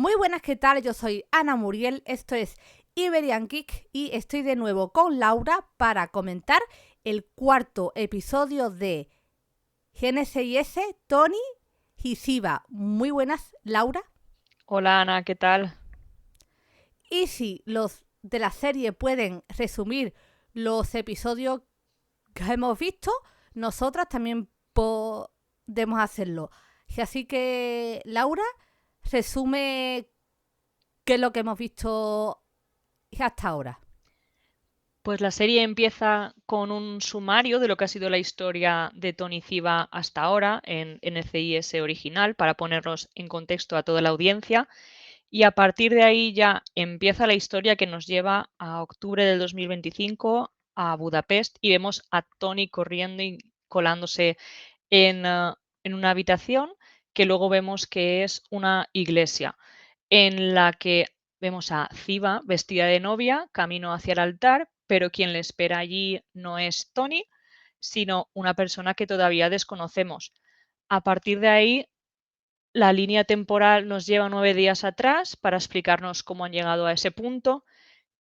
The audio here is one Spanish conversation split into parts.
Muy buenas, ¿qué tal? Yo soy Ana Muriel, esto es Iberian Geek y estoy de nuevo con Laura para comentar el cuarto episodio de GNCIS, Tony y Siva. Muy buenas, Laura. Hola Ana, ¿qué tal? Y si los de la serie pueden resumir los episodios que hemos visto, nosotras también podemos hacerlo. Y así que, Laura, resume qué es lo que hemos visto hasta ahora. Pues la serie empieza con un sumario de lo que ha sido la historia de Tony Ciba hasta ahora en NCIS original para ponernos en contexto a toda la audiencia y a partir de ahí ya empieza la historia que nos lleva a octubre del 2025 a Budapest y vemos a Tony corriendo y colándose en una habitación que luego vemos que es una iglesia en la que vemos a Ciba vestida de novia, camino hacia el altar, pero quien le espera allí no es Tony, sino una persona que todavía desconocemos. A partir de ahí, la línea temporal nos lleva 9 días atrás para explicarnos cómo han llegado a ese punto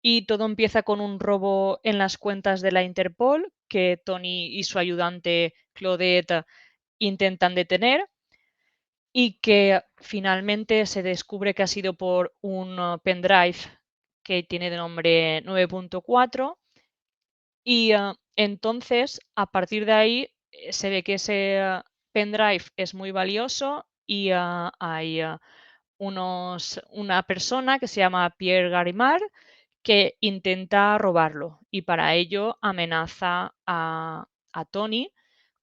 y todo empieza con un robo en las cuentas de la Interpol que Tony y su ayudante Claudette intentan detener y que finalmente se descubre que ha sido por un pendrive que tiene de nombre 9.4 y entonces a partir de ahí se ve que ese pendrive es muy valioso y hay una persona que se llama Pierre Garimard que intenta robarlo y para ello amenaza a Tony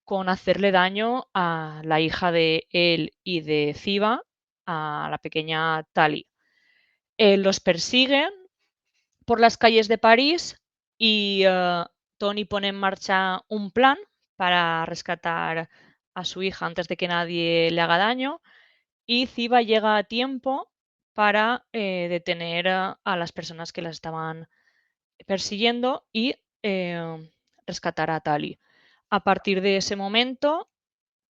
con hacerle daño a la hija de él y de Ciba, a la pequeña Tali. Los persiguen por las calles de París y Tony pone en marcha un plan para rescatar a su hija antes de que nadie le haga daño y Ciba llega a tiempo para detener a las personas que la estaban persiguiendo y rescatar a Tali. A partir de ese momento,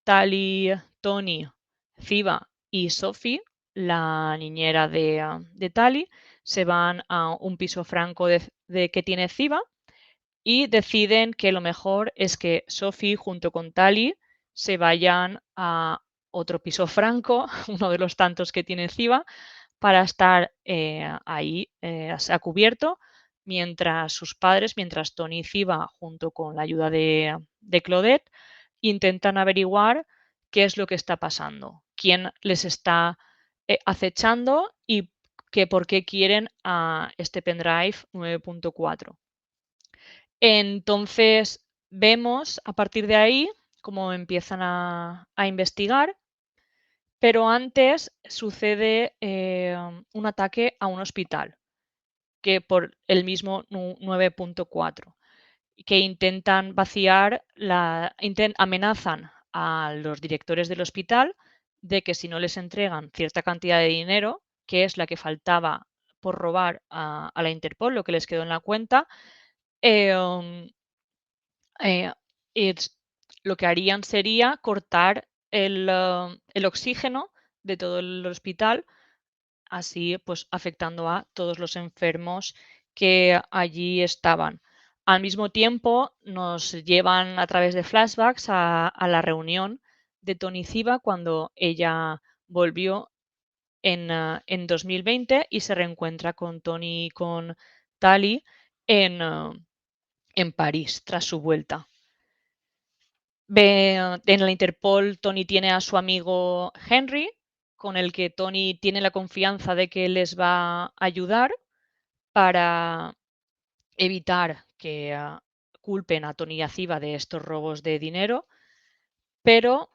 Tali, Tony, Fiba y Sophie, la niñera de Tali, se van a un piso franco de que tiene Fiba y deciden que lo mejor es que Sophie junto con Tali se vayan a otro piso franco, uno de los tantos que tiene Fiba, para estar ahí a cubierto mientras sus padres, mientras Tony y Fiba, junto con la ayuda de Claudette, intentan averiguar qué es lo que está pasando, quién les está acechando y que por qué quieren a este pendrive 9.4. Entonces vemos a partir de ahí cómo empiezan a investigar, pero antes sucede un ataque a un hospital que por el mismo 9.4 que intentan vaciar amenazan a los directores del hospital de que si no les entregan cierta cantidad de dinero, que es la que faltaba por robar a la Interpol, lo que les quedó en la cuenta, em, eh, es- lo que harían sería cortar el oxígeno de todo el hospital, así pues afectando a todos los enfermos que allí estaban. Al mismo tiempo, nos llevan a través de flashbacks a la reunión de Tony Ciba cuando ella volvió en 2020 y se reencuentra con Tony y con Tali en París tras su vuelta. En la Interpol, Tony tiene a su amigo Henry, con el que Tony tiene la confianza de que les va a ayudar para evitar que culpen a Tony y a Ciba de estos robos de dinero, pero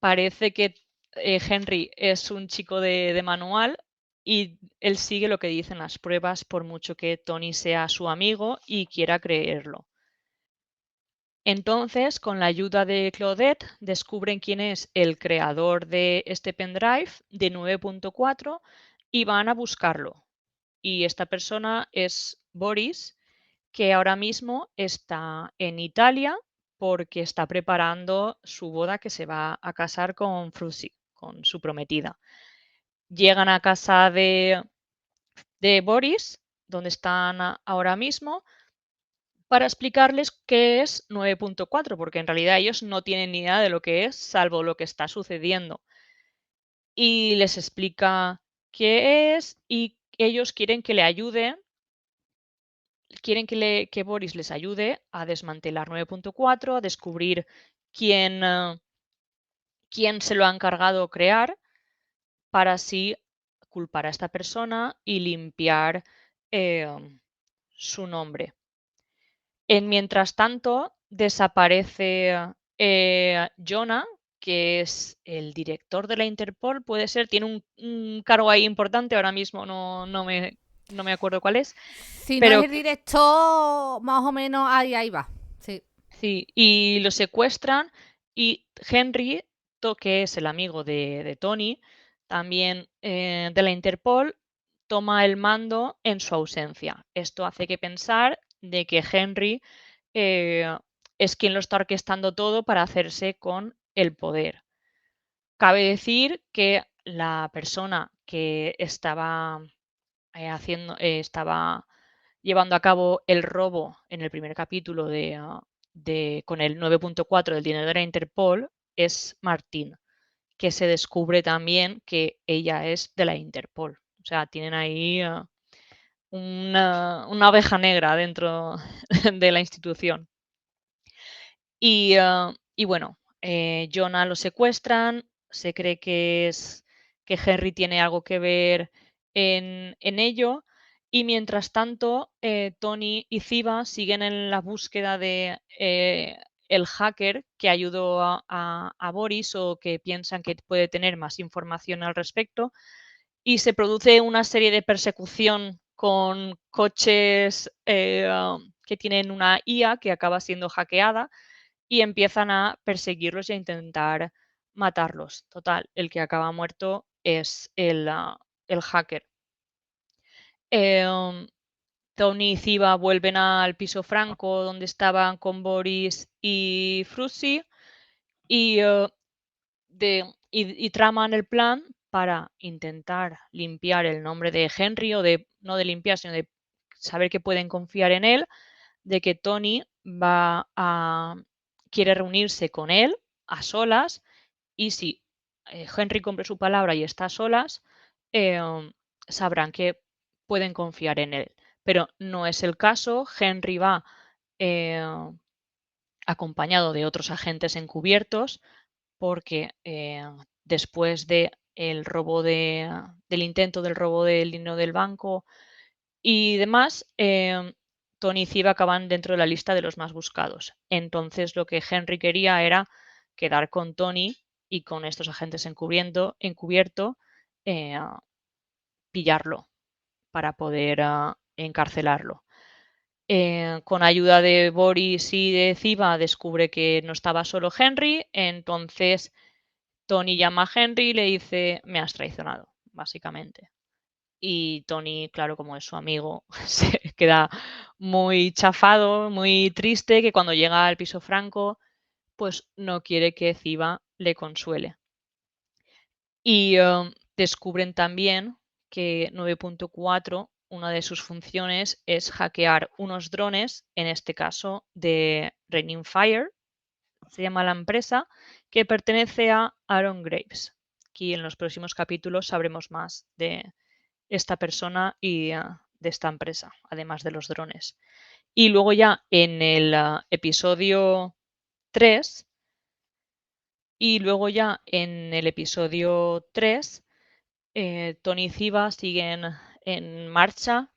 parece que Henry es un chico de manual y él sigue lo que dicen las pruebas por mucho que Tony sea su amigo y quiera creerlo. Entonces, con la ayuda de Claudette, descubren quién es el creador de este pendrive de 9.4 y van a buscarlo. Y esta persona es Boris, que ahora mismo está en Italia porque está preparando su boda que se va a casar con Frusi, con su prometida. llegan a casa de Boris, donde están ahora mismo, para explicarles qué es 9.4, porque en realidad ellos no tienen ni idea de lo que es, salvo lo que está sucediendo. Y les explica qué es y ellos quieren que le ayude, quieren que Boris les ayude a desmantelar 9.4, a descubrir quién, quién se lo ha encargado crear, para así culpar a esta persona y limpiar su nombre. Mientras tanto, desaparece Jonah, que es el director de la Interpol, puede ser, tiene un cargo ahí importante, ahora mismo no me acuerdo cuál es, Si no es pero el director, más o menos ahí va. Sí. sí, y lo secuestran y Henry, que es el amigo de Tony, también de la Interpol, toma el mando en su ausencia. Esto hace que pensar de que Henry eh, es quien lo está orquestando todo para hacerse con el poder. Cabe decir que la persona que estaba estaba llevando a cabo el robo en el primer capítulo con el 9.4 del dinero de la Interpol es Martín, que se descubre también que ella es de la Interpol. O sea, tienen ahí una oveja negra dentro de la institución. Y bueno, Jonah lo secuestran, se cree que Henry tiene algo que ver en ello, y mientras tanto, Tony y Ziva siguen en la búsqueda de el hacker que ayudó a Boris, o que piensan que puede tener más información al respecto, y se produce una serie de persecución con coches que tienen una IA que acaba siendo hackeada, y empiezan a perseguirlos y a intentar matarlos. Total, el que acaba muerto es el hacker. Em, Tony y Ziva vuelven al piso Franco donde estaban con Boris y Frusi, y, y traman el plan para intentar limpiar el nombre de Henry, o no de limpiar, sino de saber que pueden confiar en él, de que Tony quiere reunirse con él a solas, y si Henry cumple su palabra y está a solas, sabrán que pueden confiar en él. Pero no es el caso. Henry va eh, acompañado de otros agentes encubiertos, porque después del intento del robo del dinero del banco y demás, Tony y Ziva acaban dentro de la lista de los más buscados. Entonces, lo que Henry quería era quedar con Tony y con estos agentes encubierto, eh, pillarlo para poder encarcelarlo. Con ayuda de Boris y de Ziva descubre que no estaba solo Henry, entonces Tony llama a Henry y le dice: me has traicionado, básicamente. Y Tony, claro, como es su amigo, se queda muy chafado, muy triste, que cuando llega al piso Franco, pues no quiere que Ziva le consuele. Y descubren también que 9.4, una de sus funciones es hackear unos drones, en este caso de Raining Fire, se llama la empresa, que pertenece a Aaron Graves. Aquí en los próximos capítulos sabremos más de esta persona y de esta empresa, además de los drones. Y luego ya en el episodio 3, Tony y Ziva siguen en marcha,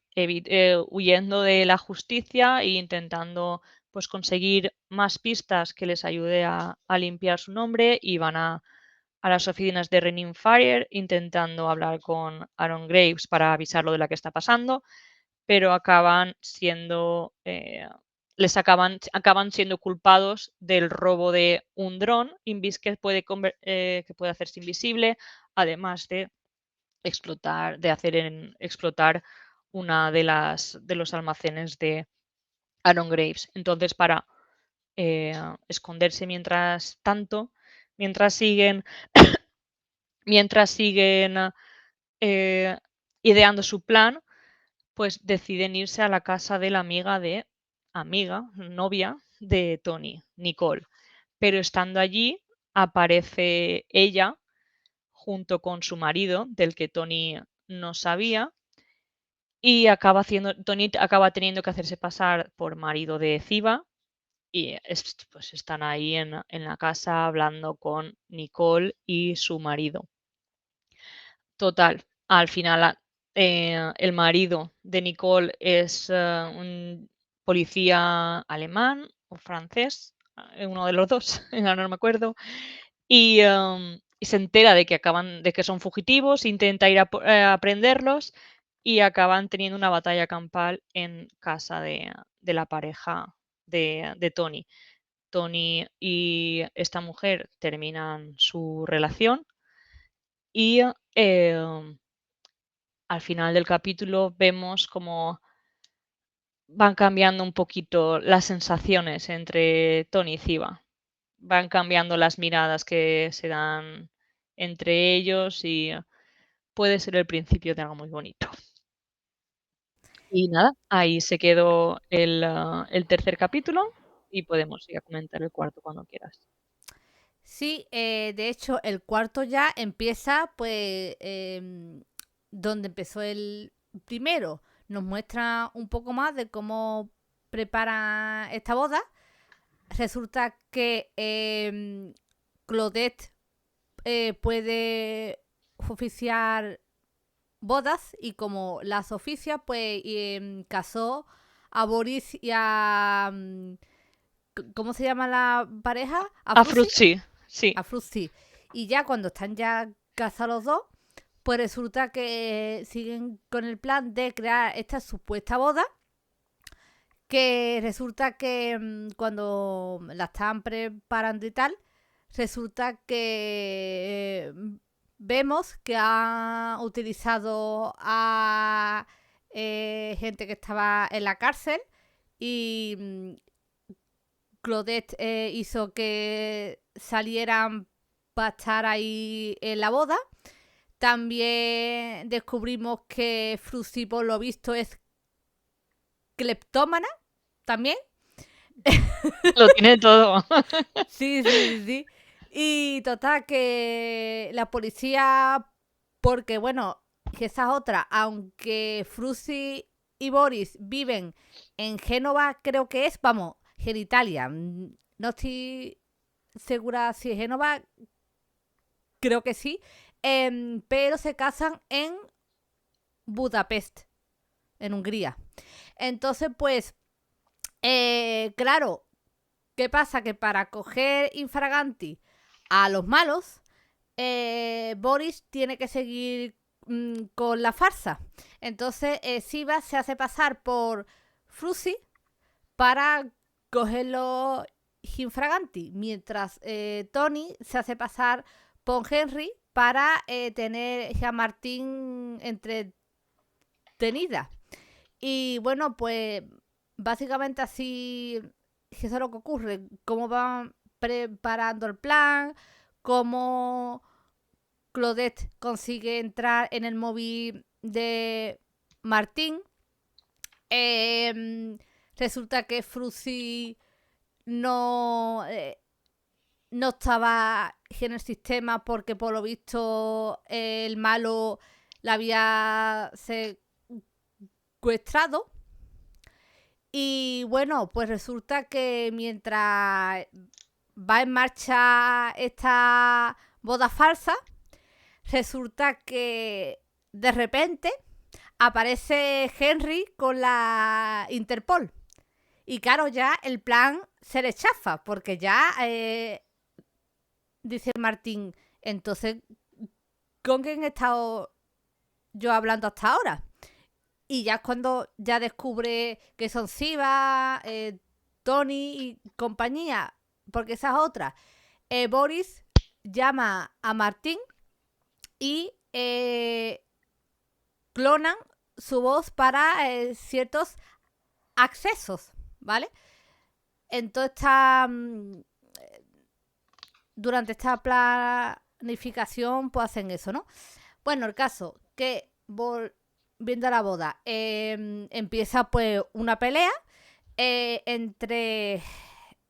huyendo de la justicia e intentando, pues, conseguir más pistas que les ayude a limpiar su nombre, y van a las oficinas de Raining Fire intentando hablar con Aaron Graves para avisarlo de lo que está pasando, pero acaban siendo culpados del robo de un dron que puede hacerse invisible, además de explotar una de los almacenes de Aaron Graves. Entonces, para esconderse mientras siguen ideando su plan, pues deciden irse a la casa de la novia de Tony, Nicole. Pero estando allí, aparece ella junto con su marido, del que Tony no sabía, y Tony acaba teniendo que hacerse pasar por marido de Ziva, y pues están ahí en la casa hablando con Nicole y su marido. Total, al final el marido de Nicole es un policía alemán o francés, uno de los dos, ahora no me acuerdo, y se entera de que son fugitivos, intenta ir a prenderlos y acaban teniendo una batalla campal en casa de la pareja de Tony. Tony y esta mujer terminan su relación y al final del capítulo vemos cómo van cambiando un poquito las sensaciones entre Tony y Ziva. Van cambiando las miradas que se dan entre ellos y puede ser el principio de algo muy bonito. Y nada, ahí se quedó el tercer capítulo y podemos ir a comentar el cuarto cuando quieras. Sí, de hecho, el cuarto ya empieza, pues, donde empezó el primero. Nos muestra un poco más de cómo prepara esta boda. Resulta que Claudette puede oficiar bodas y como las oficia, pues casó a Boris y a... ¿Cómo se llama la pareja? A Fruitsy, sí. A Fruitsy. Y ya cuando están ya casados los dos, pues resulta que siguen con el plan de crear esta supuesta boda, que resulta que cuando la están preparando y tal, resulta que vemos que ha utilizado a gente que estaba en la cárcel y Claudette hizo que salieran para estar ahí en la boda. También descubrimos que Fruitsy, por lo visto, es cleptómana también. Lo tiene todo. Sí. Y total, que la policía, porque bueno, que esa es otra, aunque Fruitsy y Boris viven en Génova, creo que es, vamos, Genitalia. No estoy segura si es Génova, creo que sí, pero se casan en Budapest, en Hungría. Entonces, pues, claro, ¿qué pasa? Que para coger infraganti a los malos, Boris tiene que seguir con la farsa. Entonces, Ziva se hace pasar por Fruitsy para cogerlo infraganti, mientras Tony se hace pasar por Henry para tener a Martín entretenida. Y bueno, pues básicamente así eso es lo que ocurre, cómo van preparando el plan, cómo Claudette consigue entrar en el móvil de Martín. Resulta que Fruitsy no estaba en el sistema porque por lo visto el malo la había secuestrado. Y bueno, pues resulta que mientras va en marcha esta boda falsa, resulta que de repente aparece Henry con la Interpol. Y claro, ya el plan se le chafa, porque ya dice Martín, entonces, ¿con quién he estado yo hablando hasta ahora? Y ya es cuando ya descubre que son Ziva, Tony y compañía, porque esa es otra. Boris llama a Martín y clonan su voz para ciertos accesos, ¿vale? Entonces durante esta planificación pues hacen eso, ¿no? Bueno, el caso que volviendo a la boda, empieza pues una pelea entre...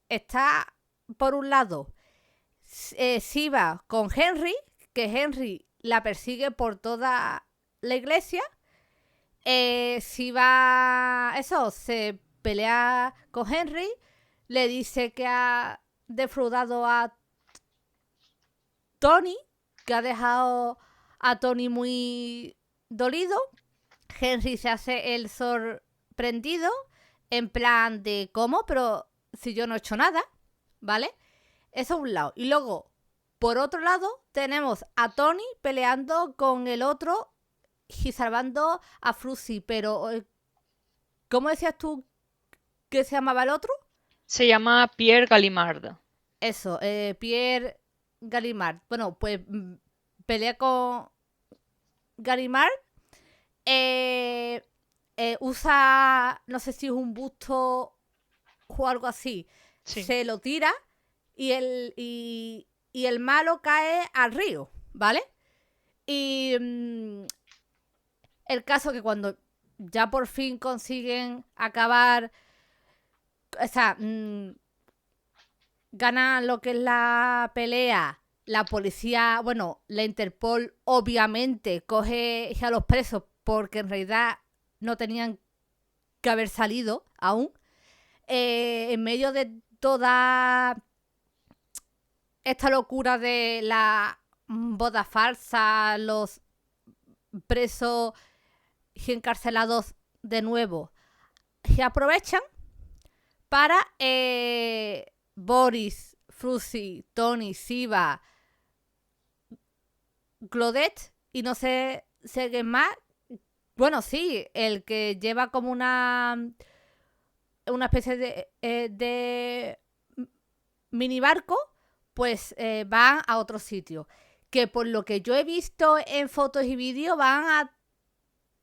Está por un lado Siva con Henry, que Henry la persigue por toda la iglesia. Siva, eso, se pelea con Henry, le dice que ha defraudado a Tony, que ha dejado a Tony muy dolido. Henry se hace el sorprendido, en plan de ¿cómo? Pero si yo no he hecho nada, ¿vale? Eso es un lado. Y luego, por otro lado, tenemos a Tony peleando con el otro y salvando a Fruzy. Pero, ¿cómo decías tú que se llamaba el otro? Se llama Pierre Gallimard. Eso, Pierre Gallimard. Bueno, pues pelea con Gallimard. Usa, no sé si es un busto o algo así. Sí. Se lo tira y el malo cae al río, ¿vale? Y el caso que cuando ya por fin consiguen acabar, o sea, ganan lo que es la pelea, la policía, bueno, la Interpol obviamente coge a los presos porque en realidad no tenían que haber salido aún. En medio de toda esta locura de la boda falsa, los presos y encarcelados de nuevo, se aprovechan para Boris, Fruzy, Tony, Siva, Claudette y no sé si alguien más. Bueno, sí, el que lleva como una especie de mini barco, pues van a otro sitio. Que por lo que yo he visto en fotos y vídeos van a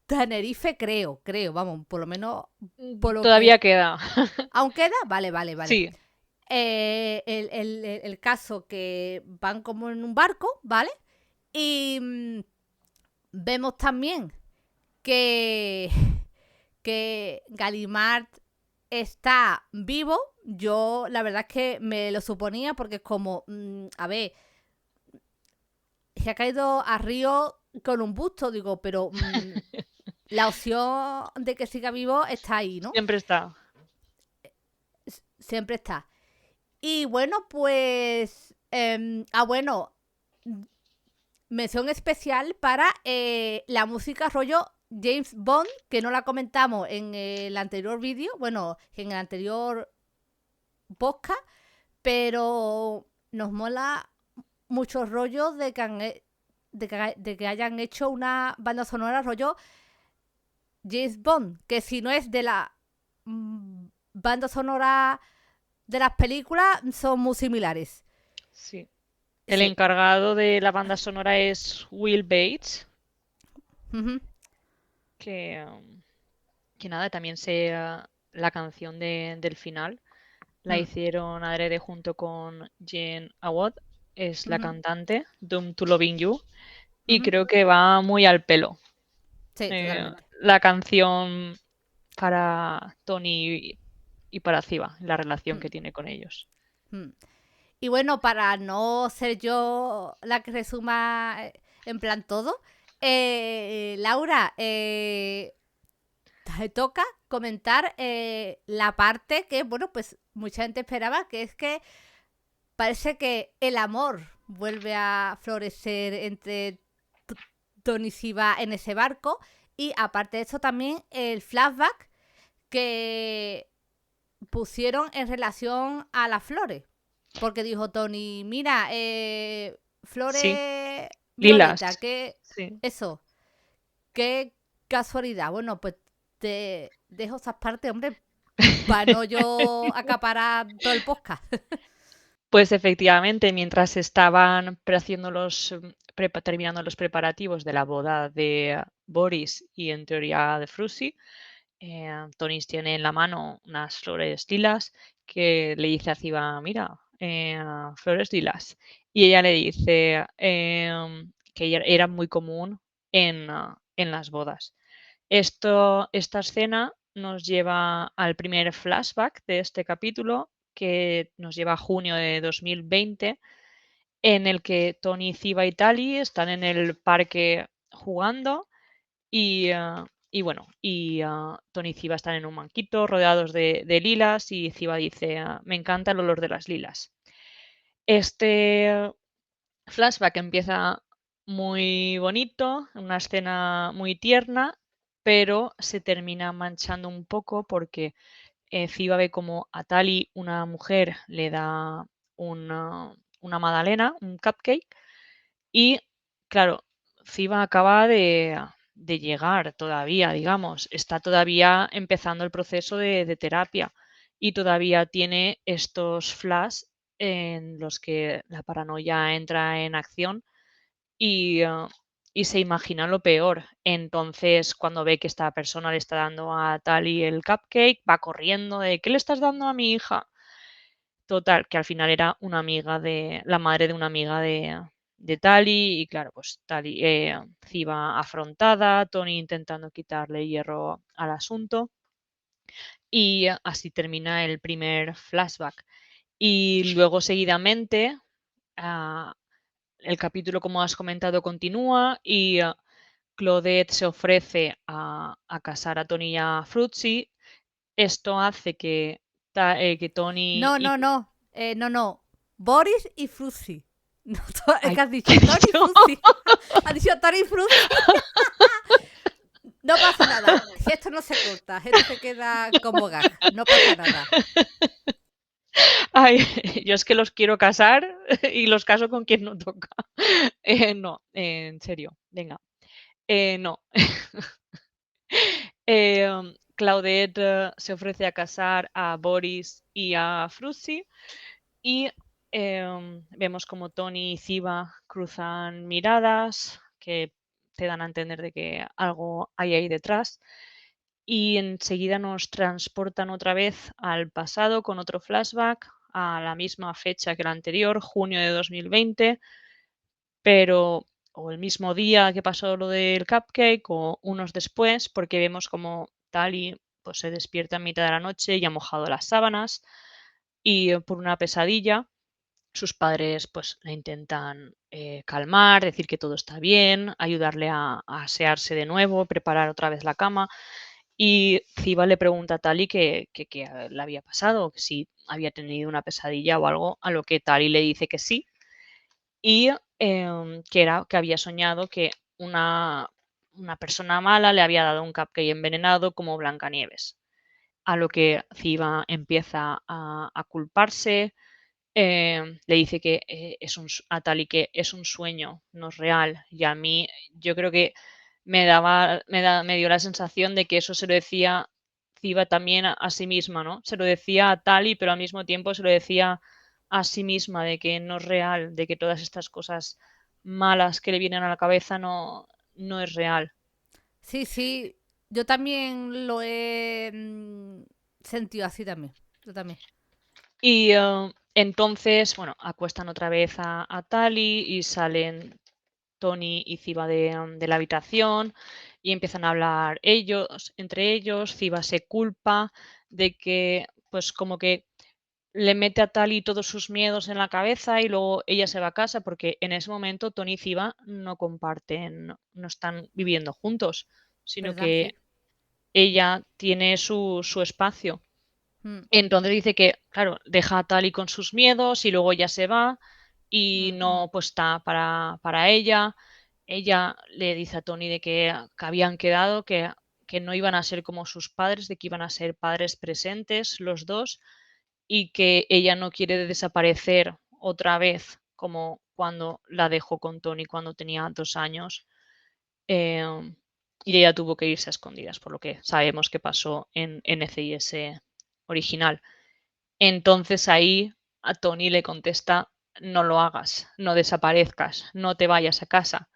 Tenerife, creo, vamos, por lo menos por lo Todavía que... queda. ¿Aún queda? Vale. Sí. El caso que van como en un barco, ¿vale? Y vemos también que Gallimard está vivo. Yo la verdad es que me lo suponía porque es como, a ver, se ha caído a río con un busto, digo, pero la opción de que siga vivo está ahí, ¿no? Siempre está. Siempre está. Y bueno, pues... bueno, mención especial para la música rollo James Bond, que no la comentamos en el anterior vídeo, bueno, en el anterior podcast, pero nos mola mucho rollo de que hayan hecho una banda sonora rollo James Bond, que si no es de la banda sonora de las películas, son muy similares. Sí. El Sí. encargado de la banda sonora es Will Bates, Uh-huh. que nada, también sé la canción del final. La hicieron adrede junto con Jen Awad, es la Uh-huh. cantante, Doom to Loving You, y Uh-huh. creo que va muy al pelo. Sí, totalmente. La canción para Tony y para Ziva, la relación que tiene con ellos. Y bueno, para no ser yo la que resuma en plan todo, Laura, te toca comentar la parte que, bueno, pues mucha gente esperaba, que es que parece que el amor vuelve a florecer entre Tony y Siva en ese barco. Y aparte de eso también el flashback que pusieron en relación a las flores. Porque dijo Tony, mira, Sí, flores lilas. violeta, que Sí. eso, qué casualidad. Bueno, pues te dejo esas partes, hombre, para no yo acaparar todo el podcast. Pues efectivamente, mientras estaban terminando los preparativos de la boda de Boris y en teoría de Fruzy, Tony tiene en la mano unas flores lilas que le dice a Ziva, mira, flores lilas. Y ella le dice que era muy común en las bodas. Esta escena nos lleva al primer flashback de este capítulo, que nos lleva a junio de 2020, en el que Tony, Ziva y Tali están en el parque jugando y bueno, Tony y Ziva están en un banquito rodeados de lilas y Ziva dice, me encanta el olor de las lilas. Este flashback empieza muy bonito, una escena muy tierna, pero se termina manchando un poco porque Ziva ve como a Tali, una mujer, le da una magdalena, un cupcake, y claro, Ziva acaba de llegar todavía, digamos, está todavía empezando el proceso de terapia y todavía tiene estos flash en los que la paranoia entra en acción y, y se imagina lo peor. Entonces, cuando ve que esta persona le está dando a Tali el cupcake, va corriendo de, ¿qué le estás dando a mi hija? Total, que al final era una amiga de la madre de una amiga de Tali y claro, pues Tali, Ziva afrontada, Tony intentando quitarle hierro al asunto y así termina el primer flashback. Y luego seguidamente, ah, el capítulo, como has comentado, continúa y Claudette se ofrece a casar a Tony y a Fruitsy. Esto hace que Tony No, y... no, no. No, no. Boris y Frusi. No, es Ay, que has dicho ¿qué he Tony dicho? Frusi. Has dicho Tony Frusi. No pasa nada. Si esto no se corta, esto se queda como gag. No pasa nada. Ay, yo es que los quiero casar y los caso con quien no toca. No, en serio, venga. No. Claudette se ofrece a casar a Boris y a Fruitsy y vemos como Tony y Ziva cruzan miradas que te dan a entender de que algo hay ahí detrás y enseguida nos transportan otra vez al pasado con otro flashback a la misma fecha que la anterior, junio de 2020, pero o el mismo día que pasó lo del cupcake o unos después, porque vemos como Tali pues, se despierta en mitad de la noche y ha mojado las sábanas y por una pesadilla sus padres pues la intentan calmar, decir que todo está bien, ayudarle a asearse de nuevo, preparar otra vez la cama. Y Ziva le pregunta a Tali qué le había pasado, que si había tenido una pesadilla o algo, a lo que Tali le dice que sí, y que había soñado que una persona mala le había dado un cupcake envenenado como Blancanieves. A lo que Ziva empieza a culparse, le dice que a Tali que es un sueño, no es real. Y a mí, yo creo que me dio la sensación de que eso se lo decía Ziva también a sí misma, ¿no? Se lo decía a Tali, pero al mismo tiempo se lo decía a sí misma de que no es real, de que todas estas cosas malas que le vienen a la cabeza no es real. Sí, sí. Yo también lo he sentido así también. Yo también. Y entonces, bueno, acuestan otra vez a Tali y salen Tony y Ziva de la habitación y empiezan a hablar entre ellos. Ziva se culpa de que, pues como que le mete a Tali todos sus miedos en la cabeza y luego ella se va a casa porque en ese momento Tony y Ziva no comparten, no están viviendo juntos, sino ¿Verdad? que Sí. ella tiene su espacio. Mm, Entonces dice que, claro, deja a Tali con sus miedos y luego ella se va y mm. no pues está para ella. Ella le dice a Tony de que habían quedado, que no iban a ser como sus padres, de que iban a ser padres presentes los dos y que ella no quiere desaparecer otra vez como cuando la dejó con Tony cuando tenía 2 años. em, y ella tuvo que irse a escondidas, por lo que sabemos que pasó en NCIS original. Entonces ahí a Tony le contesta, no lo hagas, no desaparezcas, no te vayas a casa.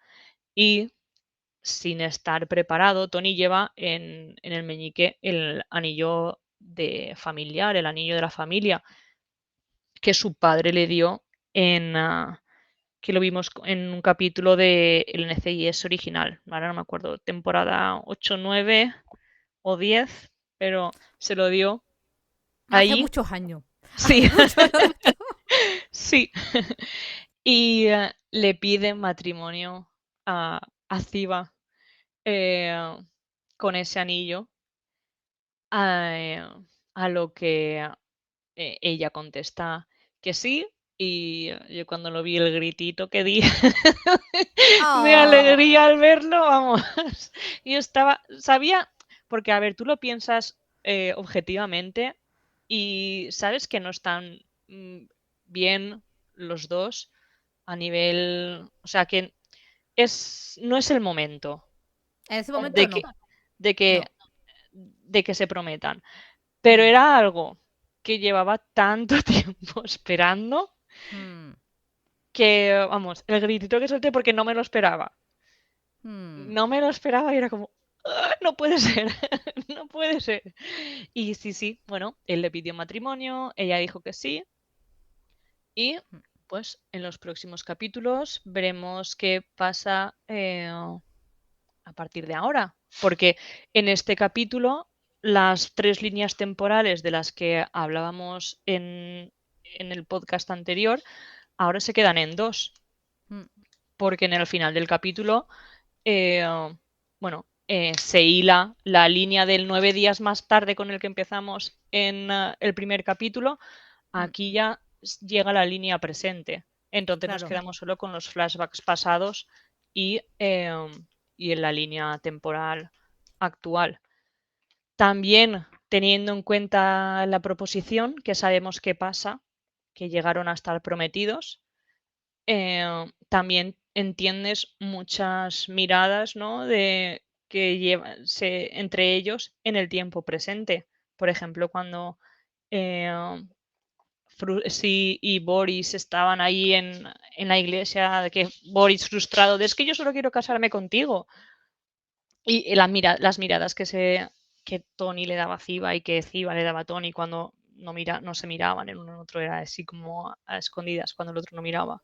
Y sin estar preparado, Tony lleva en el meñique el anillo de familiar, el anillo de la familia que su padre le dio en, que lo vimos en un capítulo del NCIS original. Ahora no me acuerdo, temporada 8, 9 o 10, pero se lo dio Hace ahí. muchos años. Sí, Hace muchos años. sí. Y le pide matrimonio a Ziva eh, con ese anillo, a, a lo que ella contesta que sí. Y yo cuando lo vi, el gritito que di de Oh, alegría al verlo, vamos, yo sabía, porque a ver, tú lo piensas objetivamente y sabes que no están bien los dos a nivel, o sea, que no es el momento en ese de momento que, no. de que, No. de que se prometan. Pero Mm, era algo que llevaba tanto tiempo esperando mm, que, vamos, el gritito que solté porque no me lo esperaba. mm. No me lo esperaba y era como, "Ah, no puede ser, no puede ser". Y sí, sí, bueno, él le pidió matrimonio, ella dijo que sí y pues en los próximos capítulos veremos qué pasa a partir de ahora. Porque en este capítulo las 3 líneas temporales de las que hablábamos en el podcast anterior ahora se quedan en 2. Mm. Porque en el final del capítulo, eh, bueno, se hila la línea del 9 días más tarde con el que empezamos en el primer capítulo. Mm. Aquí ya llega la línea presente. Entonces nos Claro. quedamos solo con los flashbacks pasados y, y en la línea temporal actual. También teniendo en cuenta la proposición, que sabemos qué pasa, que llegaron a estar prometidos, también entiendes muchas miradas, ¿no? De que llevan entre ellos en el tiempo presente. Por ejemplo, cuando eh, y Boris estaban ahí en la iglesia, de que Boris frustrado, de es que yo solo quiero casarme contigo. Y las miradas que Tony le daba a Ziva y que Ziva le daba a Tony cuando no se miraban el uno en otro, era así como a escondidas cuando el otro no miraba.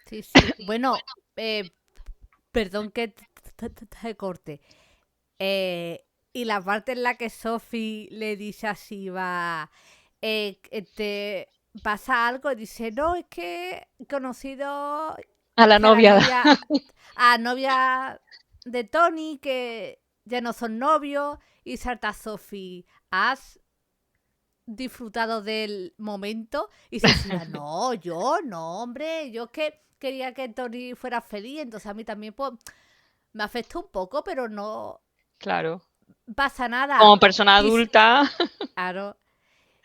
Sí, sí. Bueno, perdón que te corte. Y la parte en la que Sophie le dice a Siva, te pasa algo, y dice, no, es que he conocido A la que novia. a novia de Tony, que ya no son novios, y salta Sophie, ¿has disfrutado del momento? Y dice Siva, no, yo no, hombre, yo es que quería que Tony fuera feliz, entonces a mí también pues, me afectó un poco, pero no Claro. pasa Como nada. persona Y, adulta. claro,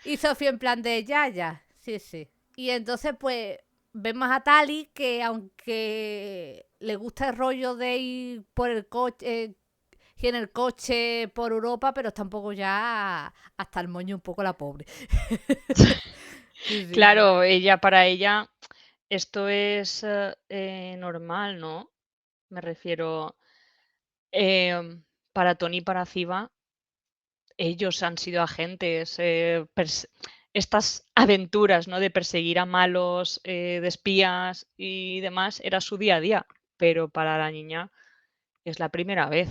y Sofía en plan de ya, ya, sí, sí. Y entonces pues vemos a Tali que aunque le gusta el rollo de ir por el coche, y en el coche por Europa, pero tampoco ya hasta el moño un poco la pobre. Sí, sí. Claro, para ella, esto es normal, ¿no? Me refiero, para Tony y para Ziva, ellos han sido agentes, estas aventuras, ¿no? De perseguir a malos, de espías y demás, era su día a día, pero para la niña es la primera vez.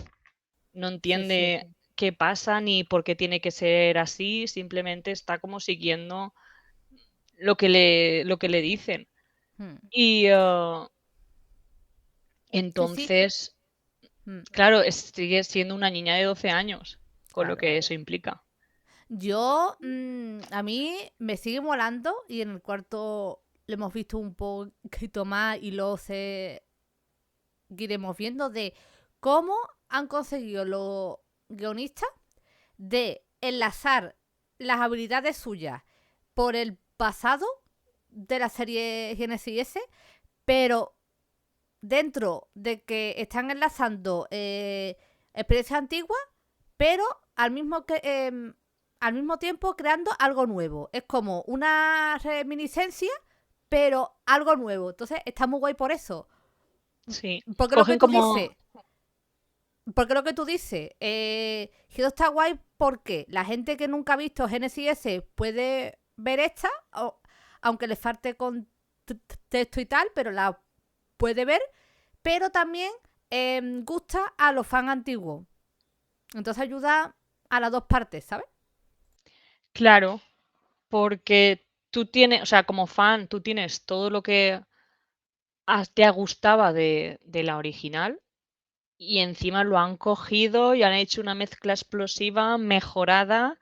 No Sí, sí. entiende qué pasa ni por qué tiene que ser así, simplemente está como siguiendo lo que le dicen. Mm. Y Sí, sí. entonces, Mm. claro, sigue siendo una niña de 12 años, con lo Claro. que eso implica. Yo, a mí me sigue molando y en el cuarto lo hemos visto un poquito más y luego seguiremos viendo de cómo han conseguido los guionistas de enlazar las habilidades suyas por el pasado de la serie Genesis S, pero dentro de que están enlazando experiencias antiguas, pero al mismo, al mismo tiempo creando algo nuevo. Es como una reminiscencia, pero algo nuevo. Entonces está muy guay por eso. Sí, Porque lo que cogen tú como, dices, porque lo que tú dices, Hero está guay porque la gente que nunca ha visto Genesis S puede ver esta, aunque le falte contexto y tal, pero la puede ver, pero también gusta a los fans antiguos. Entonces ayuda a las dos partes, ¿sabes? Claro, porque tú tienes, o sea, como fan, tú tienes todo lo que te gustaba de la original y encima lo han cogido y han hecho una mezcla explosiva, mejorada,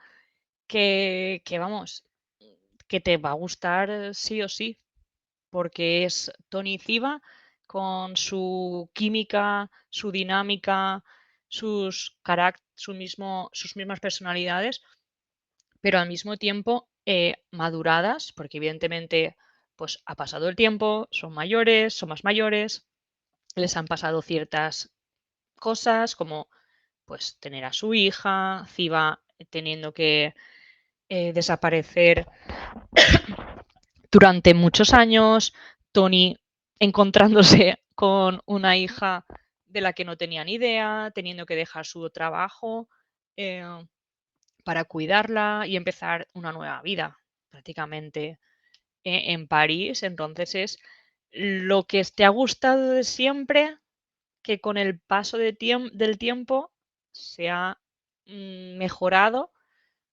que vamos, que te va a gustar sí o sí, porque es Tony Ziva con su química, su dinámica, sus mismas personalidades, pero al mismo tiempo maduradas, porque evidentemente pues ha pasado el tiempo, son mayores, son más mayores, les han pasado ciertas cosas como pues tener a su hija, Ziva teniendo que desaparecer durante muchos años, Tony encontrándose con una hija de la que no tenía ni idea, teniendo que dejar su trabajo eh, para cuidarla y empezar una nueva vida, prácticamente en París. Entonces es lo que te ha gustado de siempre, que con el paso del tiempo se ha mejorado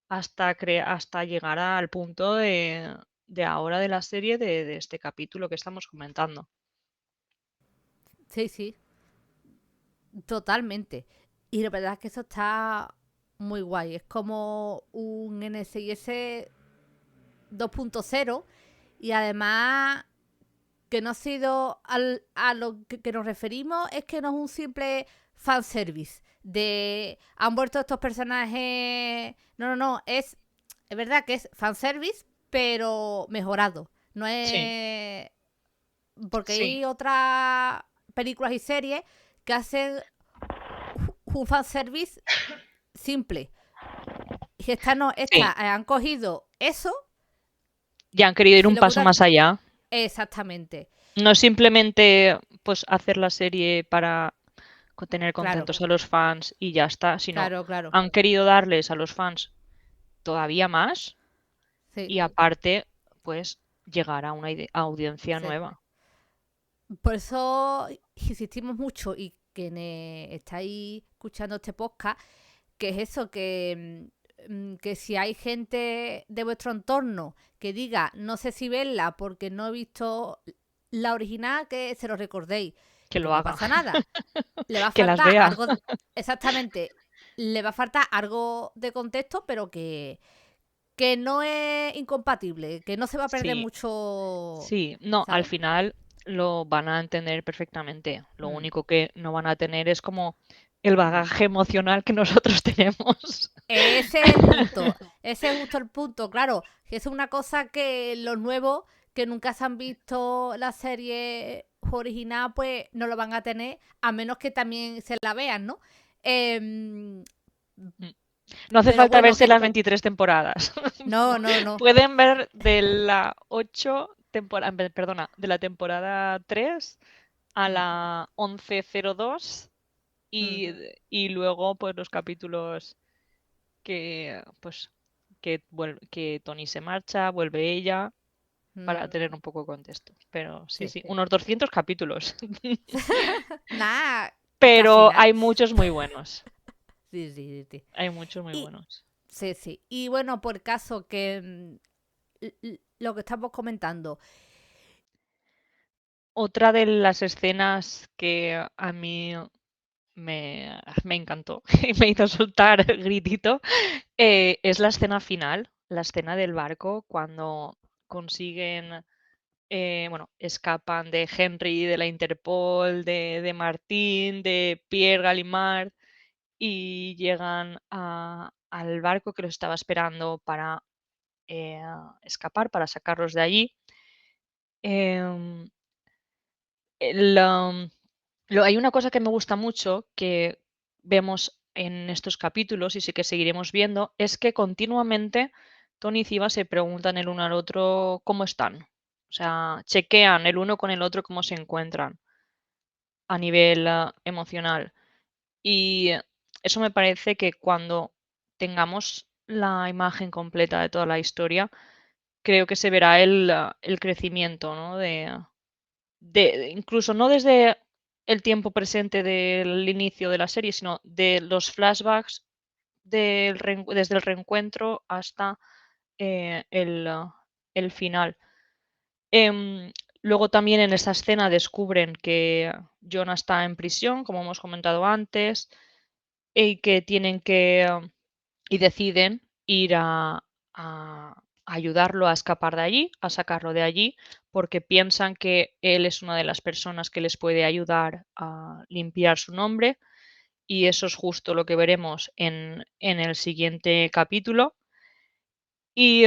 hasta llegar al punto de ahora de la serie, de este capítulo que estamos comentando. Sí, sí, totalmente. Y la verdad es que eso está muy guay. Es como un NCIS 2.0 y además que no ha sido a lo que nos referimos es que no es un simple fanservice de han vuelto estos personajes. No, no, no, es verdad que es fanservice, pero mejorado. No Sí, es porque sí, hay otras películas y series que hacen un fanservice simple. Y esta no, esta sí. han cogido eso, Ya han querido ir si un lo paso vuelven más allá. exactamente. No es simplemente pues hacer la serie para tener Claro, contentos a los fans y ya está, sino claro, claro. han querido darles a los fans todavía más Sí, y aparte, pues llegar a una audiencia sí. nueva. Por eso insistimos mucho y quienes estáis escuchando este podcast, que es eso, que si hay gente de vuestro entorno que diga, no sé si verla porque no he visto la original, que se lo recordéis, Que que lo no haga, pasa nada. Le va a que las faltar vea. algo, exactamente, le va a faltar algo de contexto, pero que no es incompatible, que no se va a perder Sí, mucho, sí, no, al ¿sabes? final lo van a entender perfectamente. Lo Mm. único que no van a tener es como el bagaje emocional que nosotros tenemos. Ese es el punto, ese es justo el punto, claro, que es una cosa que los nuevos que nunca se han visto la serie original, pues no lo van a tener, a menos que también se la vean, ¿no? Em, Mm. No hace pero falta bueno, verse que las 23 temporadas. no, no, no. Pueden ver de la 8 temporada, perdona, de la temporada 3 a Mm, la 11:02 mm, y luego pues los capítulos que pues que Tony se marcha, vuelve ella para mm. tener un poco de contexto. Pero sí, Sí, sí, sí. unos 200 capítulos. Nada, casi Pero nada. hay muchos muy buenos. Sí, sí, sí, sí. Hay muchos muy Y, buenos. sí, sí. Y bueno, por caso que lo que estamos comentando. Otra de las escenas que a mí me encantó y me hizo soltar gritito es la escena final, la escena del barco, cuando consiguen, bueno, escapan de Henry, de la Interpol, de Martín, de Pierre Gallimard y llegan al barco que los estaba esperando para eh, escapar, para sacarlos de allí. Em, el, hay una cosa que me gusta mucho que vemos en estos capítulos y sí que seguiremos viendo, es que continuamente Tony y Ciba se preguntan el uno al otro cómo están. O sea, chequean el uno con el otro cómo se encuentran a nivel emocional. Y eso me parece que cuando tengamos la imagen completa de toda la historia, creo que se verá el crecimiento, ¿no? incluso no desde el tiempo presente del inicio de la serie, sino de los flashbacks desde el reencuentro hasta eh, el, ah, el final. Em, Luego también en esa escena descubren que Jonah está en prisión, como hemos comentado antes, y que tienen que y deciden ir a ayudarlo a escapar de allí, a sacarlo de allí, porque piensan que él es una de las personas que les puede ayudar a limpiar su nombre, y eso es justo lo que veremos en el siguiente capítulo. Y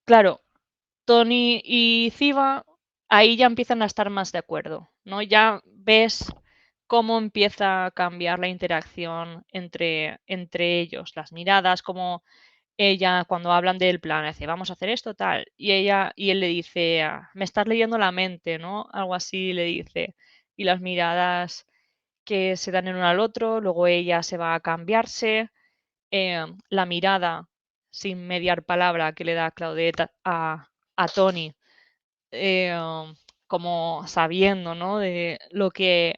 claro, Tony y Ziva ahí ya empiezan a estar más de acuerdo, ¿no? Ya ves cómo empieza a cambiar la interacción entre ellos, las miradas, cómo ella cuando hablan del plan dice: "Vamos a hacer esto, tal", y él le dice: "Me estás leyendo la mente", ¿no? Algo así le dice. Y las miradas que se dan el uno al otro, luego ella se va a cambiarse, la mirada sin mediar palabra que le da Claudette a Tony, eh, como sabiendo, ¿no? De lo que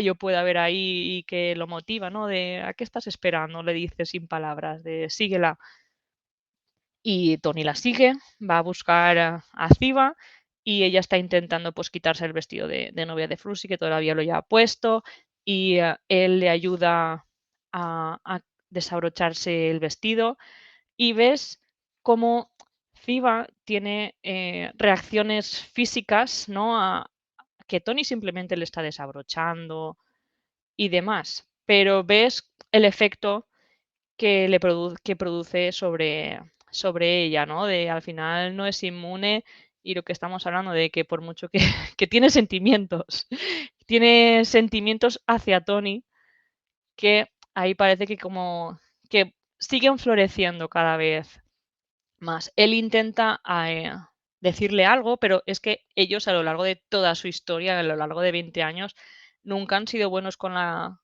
yo puede haber ahí y que lo motiva, ¿no? De: "¿A qué estás esperando?", le dice sin palabras, de: "Síguela". Y Tony la sigue, va a buscar a Ziva y ella está intentando, pues, quitarse el vestido de novia de Frusi, que todavía lo lleva puesto, y, él le ayuda a desabrocharse el vestido, y ves cómo Ziva tiene, reacciones físicas, ¿no? A que Tony simplemente le está desabrochando y demás, pero ves el efecto que produce sobre ella, ¿no? De al final no es inmune, y lo que estamos hablando de que por mucho que que tiene sentimientos hacia Tony, que ahí parece que como que siguen floreciendo cada vez más. Él intenta, decirle algo, pero es que ellos a lo largo de toda su historia, a lo largo de 20 años, nunca han sido buenos con la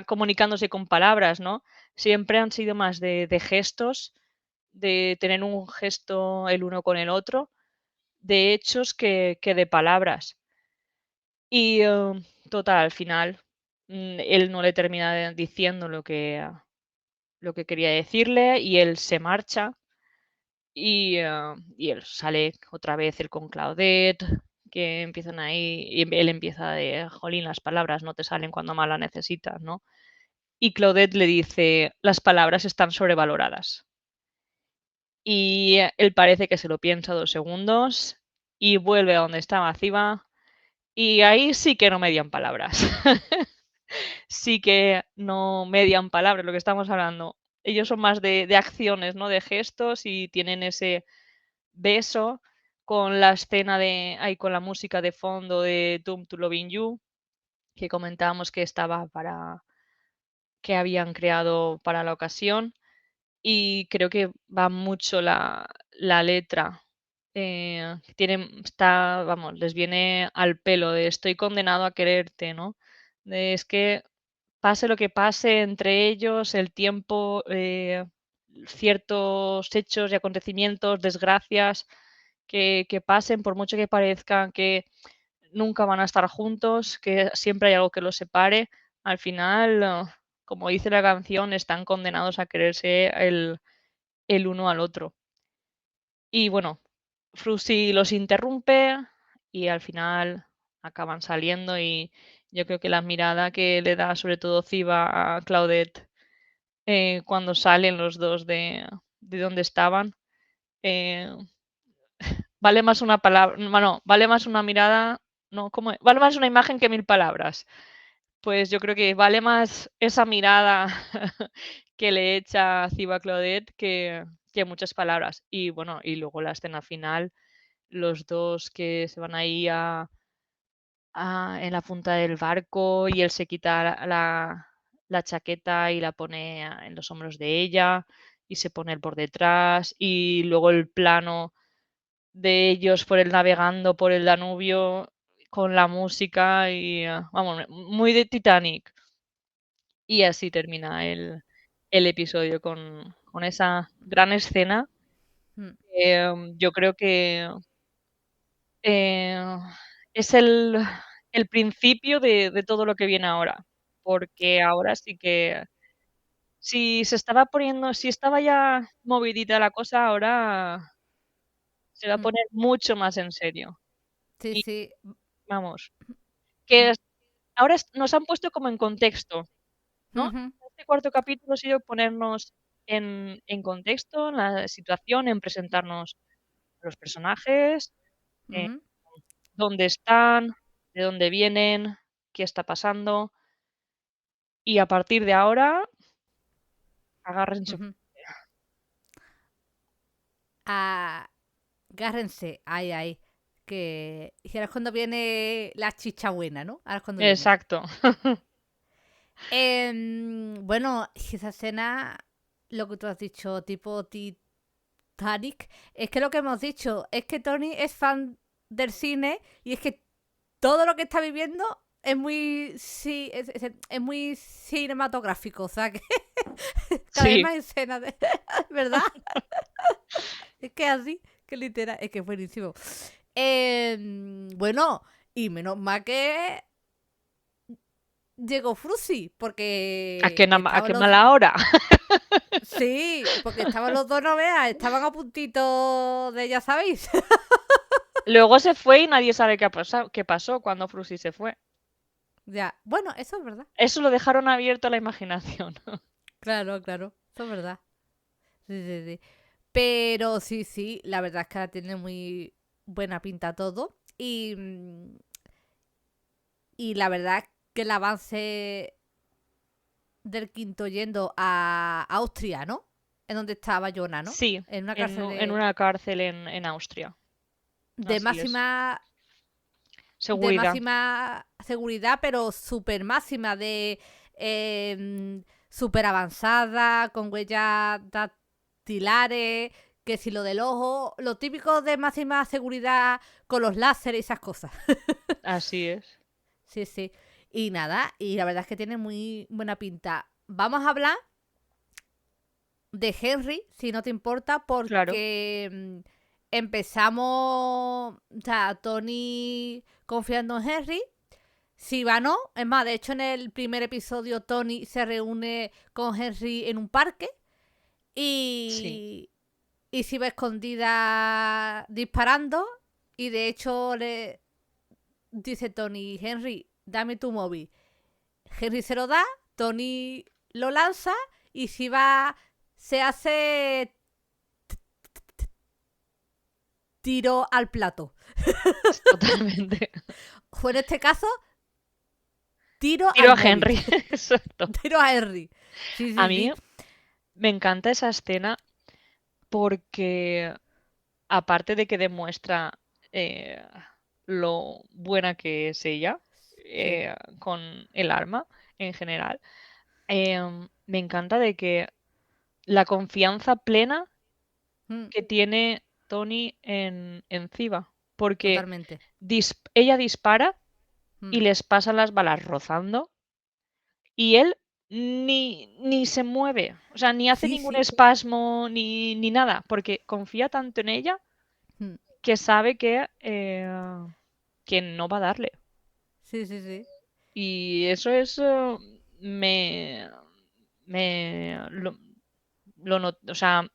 comunicándose con palabras, ¿no? Siempre han sido más de gestos, de tener un gesto el uno con el otro, de hechos que de palabras. Y, total, al final, él no le termina diciendo lo que quería decirle, y él se marcha. Y él sale otra vez él con Claudette, que empiezan ahí, y él empieza de: "Jolín, las palabras no te salen cuando más las necesitas", ¿no? Y Claudette le dice: "Las palabras están sobrevaloradas". Y él parece que se lo piensa 2 segundos y vuelve a donde estaba Ziva, y ahí sí que no median palabras. Sí que no median palabras, lo que estamos hablando. Ellos son más de acciones, ¿no? De gestos, y tienen ese beso con la escena con la música de fondo de Tomb to Loving You, que comentábamos que habían creado para la ocasión, y creo que va mucho la letra. Vamos, les viene al pelo de estoy condenado a quererte, ¿no? Es que pase lo que pase entre ellos, el tiempo, ciertos hechos y acontecimientos, desgracias que pasen, por mucho que parezcan que nunca van a estar juntos, que siempre hay algo que los separe, al final, como dice la canción, están condenados a quererse el uno al otro. Y bueno, Frusi los interrumpe y al final acaban saliendo, y yo creo que la mirada que le da sobre todo Ziva a Claudette, cuando salen los 2 de donde estaban, eh, vale más una palabra, bueno, vale más una mirada, no, ¿cómo es? Vale más una imagen que 1000 palabras. Pues yo creo que vale más esa mirada que le echa Ziva a Claudette que muchas palabras. Y bueno, y luego la escena final, los 2 que se van ahí en la punta del barco, y él se quita la chaqueta y la pone en los hombros de ella, y se pone él por detrás, y luego el plano de ellos navegando por el Danubio con la música y, vamos, muy de Titanic. Y así termina el episodio con esa gran escena. Mm. Yo creo que, eh, es el principio de todo lo que viene ahora, porque ahora sí que si estaba ya movidita la cosa, ahora se va a Mm. poner mucho más en serio. Sí, Y sí. vamos, que es ahora nos han puesto como en contexto, ¿no? Ujú, Este cuarto capítulo ha sido ponernos en contexto, en la situación, en presentarnos a los personajes, eh, ujú, dónde están, de dónde vienen, qué está pasando, y a partir de ahora, agárrense. ujú. Agárrense, ay, ay. Y ahora es cuando viene la chicha buena, ¿no? Ahora es cuando viene. Exacto. Bueno, esa escena, lo que tú has dicho, tipo Titanic, es que lo que hemos dicho es que Tony es fan del cine y es que todo lo que está viviendo es muy, sí, es muy cinematográfico, o sea, que cada vez Sí. más escenas, ¿verdad? Es que así, que literal, es que es buenísimo. Bueno, y menos mal que llegó Frusi, porque A estaban qué los... mala hora. Sí, porque estaban los dos, no veas, estaban a puntito de, ya sabéis. Luego se fue y nadie sabe qué pasó cuando Frusi se fue. Ya, bueno, eso es verdad. Eso lo dejaron abierto a la imaginación. Claro, claro, eso es verdad. Sí, sí, sí. Pero sí, sí, la verdad es que ahora tiene muy buena pinta todo. Y la verdad es que el avance del quinto yendo a Austria, ¿no? En donde estaba Jonah, ¿no? Sí, En una cárcel en una cárcel en Austria. de Así es. máxima de Seguridad. máxima seguridad, pero súper máxima, de súper avanzada, con huellas dactilares, que si lo del ojo, lo típico de máxima seguridad con los láseres y esas cosas. Así es. Sí, sí. Y nada, y la verdad es que tiene muy buena pinta. Vamos a hablar de Henry, si no te importa, Claro. porque empezamos, o sea, Tony confiando en Henry. Si va, no. Es más, de hecho, en el primer episodio, Tony se reúne con Henry en un parque Sí. y si va escondida disparando. Y de hecho, le dice Tony, Henry, dame tu móvil. Henry se lo da, Tony lo lanza y si va, se hace tiro al plato. Totalmente. O en este caso, tiro Tiro al a móvil. Henry. Exacto. Tiro a Henry. Sí, A sí, mí sí. me encanta esa escena porque, aparte de que demuestra eh, lo buena que es ella Sí. con el arma en general, me encanta de que la confianza plena Mm, que tiene Tony en Ziva, porque totalmente. ella dispara y Mm. les pasan las balas rozando y él ni se mueve, o sea, ni hace Sí, ningún sí. espasmo ni nada, porque confía tanto en ella Mm. que sabe que no va a darle. Sí, sí, sí. Y eso es, me, me, o sea,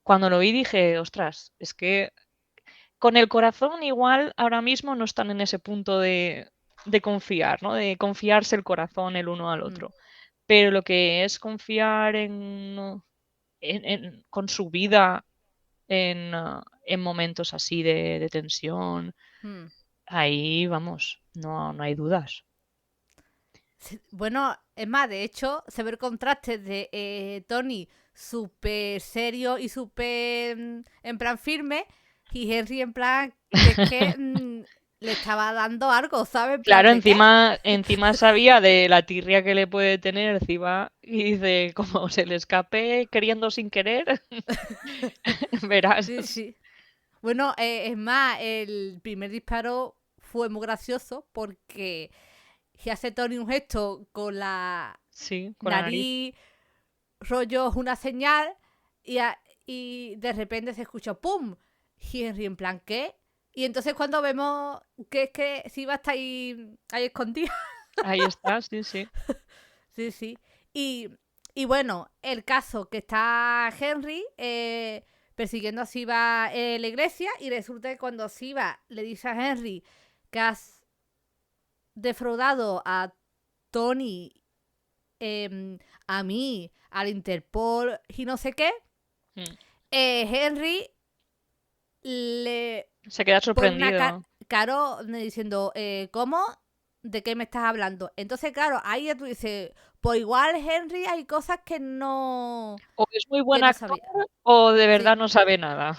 cuando lo vi dije, ostras, es que con el corazón igual ahora mismo no están en ese punto de confiar, ¿no? De confiarse el corazón el uno al Mm, otro. Pero lo que es confiar con su vida en momentos así de tensión, mm. ahí vamos, no hay dudas. Sí, bueno, es más, de hecho, se ve el contraste de Tony súper serio y súper en plan firme y Henry en plan que es que le estaba dando algo, ¿sabes? En Claro, plan de qué. encima sabía de la tirria que le puede tener encima y dice, como se le escape queriendo sin querer, verás. Sí, sí. Bueno, es más, el primer disparo fue muy gracioso porque se hace Tony un gesto con la Sí, con la nariz. nariz, rollo una señal y, y de repente se escucha ¡pum! Y Henry en plan, ¿qué? Y entonces cuando vemos que es que Siva está ahí escondida. Ahí está, sí, sí. Sí, sí. Y, y bueno, el caso que está Henry persiguiendo a Siva en la iglesia y resulta que cuando Siva le dice a Henry que has defraudado a Tony, a mí, al Interpol y no sé qué, Mm. Henry le Se queda pone una sorprendido. caro diciendo, ¿cómo? ¿De qué me estás hablando? Entonces, claro, ahí ya tú dices, pues igual Henry hay cosas O es muy que buen no sabía. actor o de verdad Sí, no sabe nada.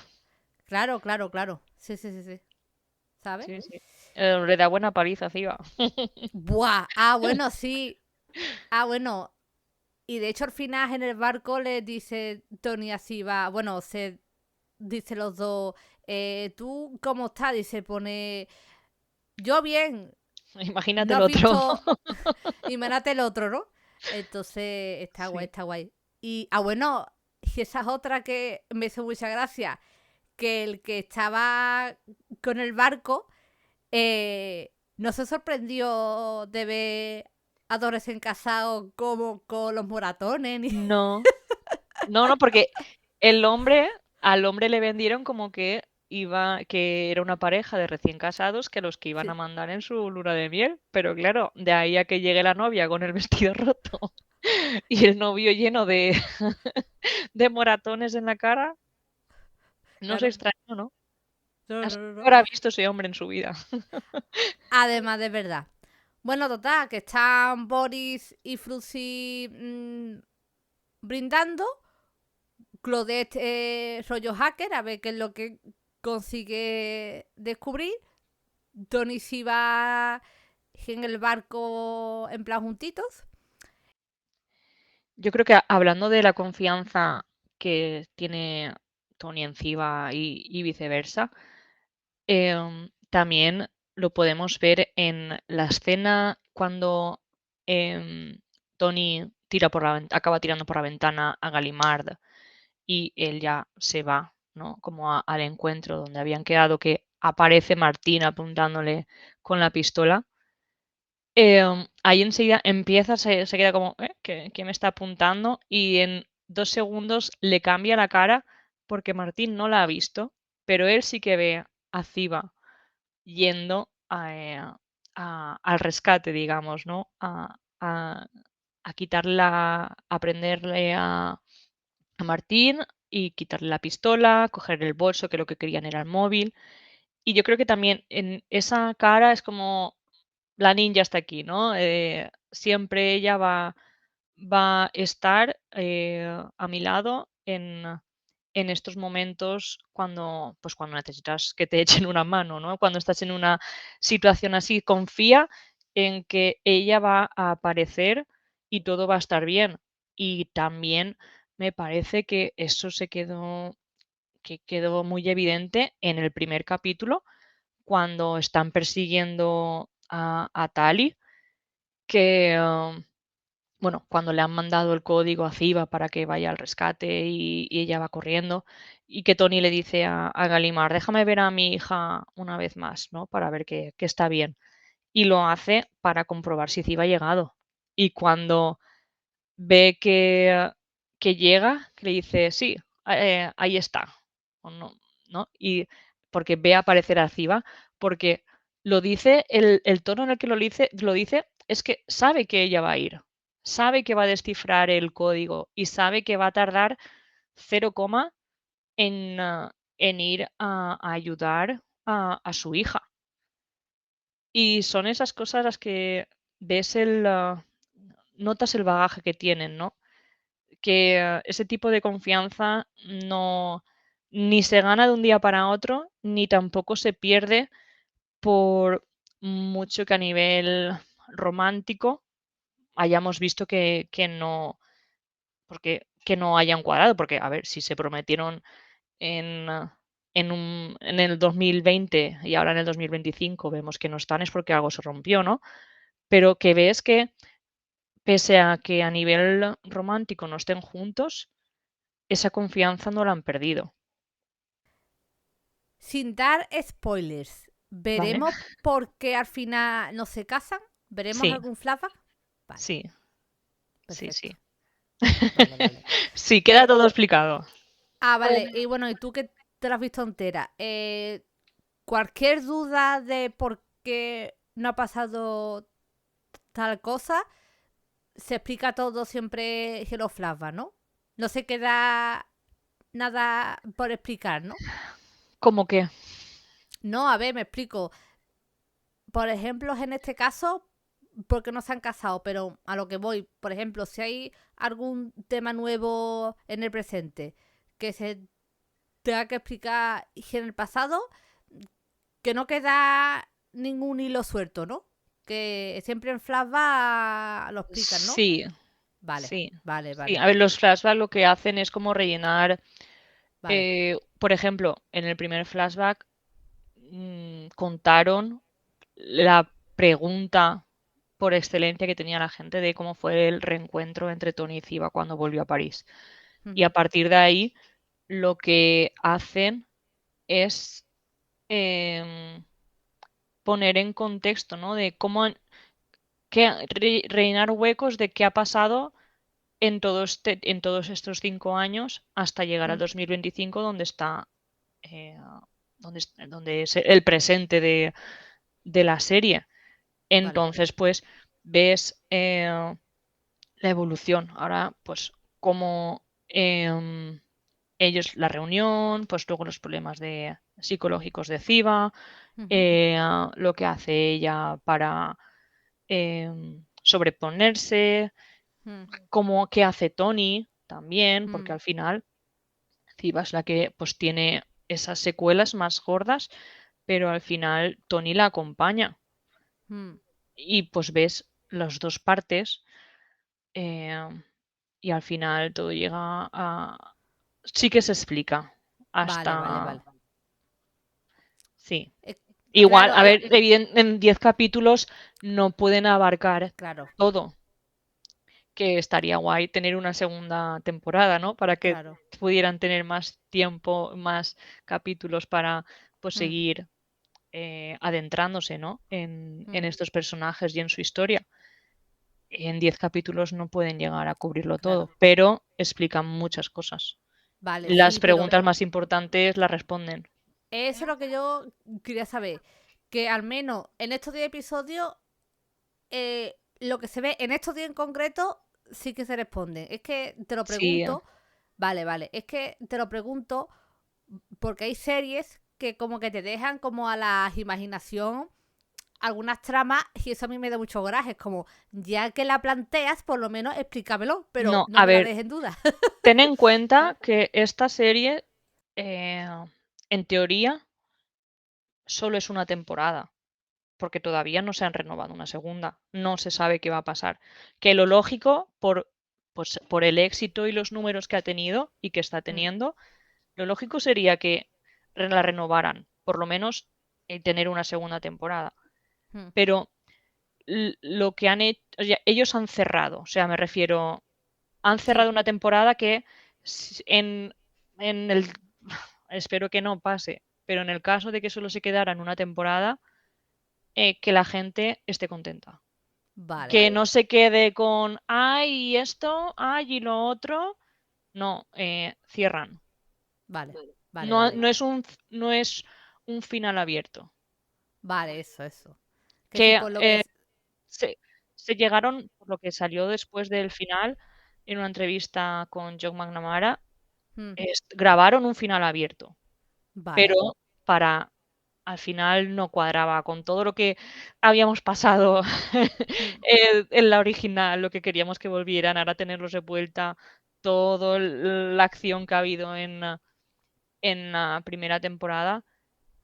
claro, claro, claro. Sí, sí, sí, sí. ¿Sabes? Sí, sí. Le da buena paliza, Ciba. Buah. Ah, bueno, sí. Ah, bueno. Y de hecho al final en el barco le dice Tony así va. Bueno, se dice los dos. ¿Tú cómo estás? Dice, pone. Yo bien. Imagínate No el has otro. visto. Imagínate el otro, ¿no? Entonces está guay, Sí. está guay. Y, ah, bueno. Y esa es otra que me hizo mucha gracia. Que el que estaba con el barco no se sorprendió de ver a dos recién casados como con los moratones. Ni... No, no, no, porque al hombre le vendieron como que era una pareja de recién casados que los que iban a Sí, mandar en su luna de miel. Pero claro, de ahí a que llegue la novia con el vestido roto y el novio lleno de, de moratones en la cara, no se claro. extrañó, ¿no? No, Así no, no, que no. habrá visto ese hombre en su vida. Además, de verdad. Bueno, total, que están Boris y Frucy brindando. Claudette rollo hacker, a ver qué es lo que consigue descubrir. Tony sí va en el barco en plan juntitos. Yo creo que hablando de la confianza que tiene Tony en Ciba y viceversa, también lo podemos ver en la escena cuando Tony acaba tirando por la ventana a Gallimard y él ya se va, ¿no? Como al encuentro donde habían quedado, que aparece Martín apuntándole con la pistola. Ahí enseguida empieza, se queda como, ¿qué me está apuntando? Y en 2 segundos le cambia la cara porque Martín no la ha visto, pero él sí que ve a Ciba yendo al rescate, digamos, ¿no? A quitarle a prenderle a Martín y quitarle la pistola, coger el bolso, que lo que querían era el móvil. Y yo creo que también en esa cara es como la ninja está aquí, ¿no? Siempre ella va a estar a mi lado en estos momentos cuando, pues cuando necesitas que te echen una mano, ¿no? Cuando estás en una situación así, confía en que ella va a aparecer y todo va a estar bien. Y también me parece que eso que quedó muy evidente en el primer capítulo, cuando están persiguiendo a Tali, que, bueno, cuando le han mandado el código a Ciba para que vaya al rescate y ella va corriendo, y que Tony le dice a Galimar, déjame ver a mi hija una vez más, ¿no? Para ver que está bien. Y lo hace para comprobar si Ciba ha llegado. Y cuando ve que llega, que le dice, sí, ahí está. O no, ¿no? Y porque ve aparecer a Ciba, porque lo dice, el tono en el que lo dice es que sabe que ella va a ir, sabe que va a descifrar el código y sabe que va a tardar 0, en ir a ayudar a su hija. Y son esas cosas las que ves notas el bagaje que tienen, ¿no? Que ese tipo de confianza no ni se gana de un día para otro, ni tampoco se pierde por mucho que a nivel romántico hayamos visto que no, que no hayan cuadrado, porque a ver, si se prometieron en, en el 2020 y ahora en el 2025 vemos que no están, es porque algo se rompió, ¿no? Pero que ves que pese a que a nivel romántico no estén juntos, esa confianza no la han perdido. sin dar spoilers, ¿vale? ¿veremos por qué al final no se casan? ¿Veremos Sí, algún flashback? Vale, sí, sí, perfecto. sí. Vale, vale. Sí, queda Eh, todo explicado. vale, y bueno, y tú que te la has visto entera, cualquier duda de por qué no ha pasado tal cosa, se explica todo siempre en los flashbacks, ¿no? No se queda nada por explicar, ¿no? ¿Cómo que? No, a ver, me explico. Por ejemplo, en este caso, porque no se han casado, pero a lo que voy, por ejemplo, si hay algún tema nuevo en el presente que se tenga que explicar en el pasado, que no queda ningún hilo suelto, ¿no? Que siempre en flashback lo explican, ¿no? Sí, Vale, sí, vale, sí. vale, A ver, los flashbacks lo que hacen es como rellenar, vale. por ejemplo, en el primer flashback contaron la pregunta por excelencia que tenía la gente de cómo fue el reencuentro entre Tony y Ziva cuando volvió a París. Y a Ujú, partir de ahí, lo que hacen es em, poner en contexto, ¿no? De cómo rellenar huecos de qué ha pasado en todos estos 5 años hasta llegar al ujú, 2025, donde está, eh, donde es el presente de la serie. vale. Entonces, pues ves la evolución. Ahora, pues, cómo ellos la reunión, pues luego los problemas psicológicos de Ziva, Ujú, lo que hace ella para sobreponerse, ujú, como qué hace Tony también, porque ujú, al final Ziva es la que pues tiene esas secuelas más gordas, pero al final Tony la acompaña ujú. y pues ves las dos partes eh, y al final todo llega a... Sí que se explica Vale, vale, hasta... vale. Sí. Eh, Igual, claro, a ver, en 10 capítulos no pueden abarcar claro, todo, que estaría guay tener una segunda temporada, ¿no? Para que claro. pudieran tener más tiempo, más capítulos para pues Mm, seguir adentrándose, ¿no? En mm, estos personajes y en su historia. En 10 capítulos no pueden llegar a cubrirlo claro. todo, pero explican muchas cosas. Vale, Las sí, pero preguntas más importantes las responden. eso es lo que yo quería saber. Que al menos en estos 10 episodios, lo que se ve en estos 10 en concreto, sí que se responden. Es que te lo Sí, pregunto. Vale, vale. Es que te lo pregunto porque hay series que como que te dejan como a la imaginación algunas tramas y eso a mí me da mucho coraje. Es como, ya que la planteas, por lo menos explícamelo, pero no, no a me la ver, dejes en duda. ten en cuenta que esta serie, eh, en teoría, solo es una temporada, porque todavía no se han renovado una segunda. No se sabe qué va a pasar. Que lo lógico, pues, por el éxito y los números que ha tenido y que está Mm, teniendo, lo lógico sería que la renovaran, por lo menos tener una segunda temporada. mm, Pero lo que han hecho, ellos han cerrado, o sea, me refiero, han cerrado sí, una temporada que en el, espero que no pase, pero en el caso de que solo se quedara en una temporada, que la gente esté contenta. vale, Que no se quede con, ay, y esto, ay, y lo otro. No, cierran. vale, vale, No, vale. no es un final abierto. Vale, eso. Que sí, Que por lo que es. se, se llegaron, por lo que salió después del final, en una entrevista con John McNamara, Mm, grabaron un final abierto, pero vale. para al final no cuadraba con todo lo que habíamos pasado Mm, en la original, lo que queríamos que volvieran, ahora tenerlos de vuelta, toda la acción que ha habido en la primera temporada.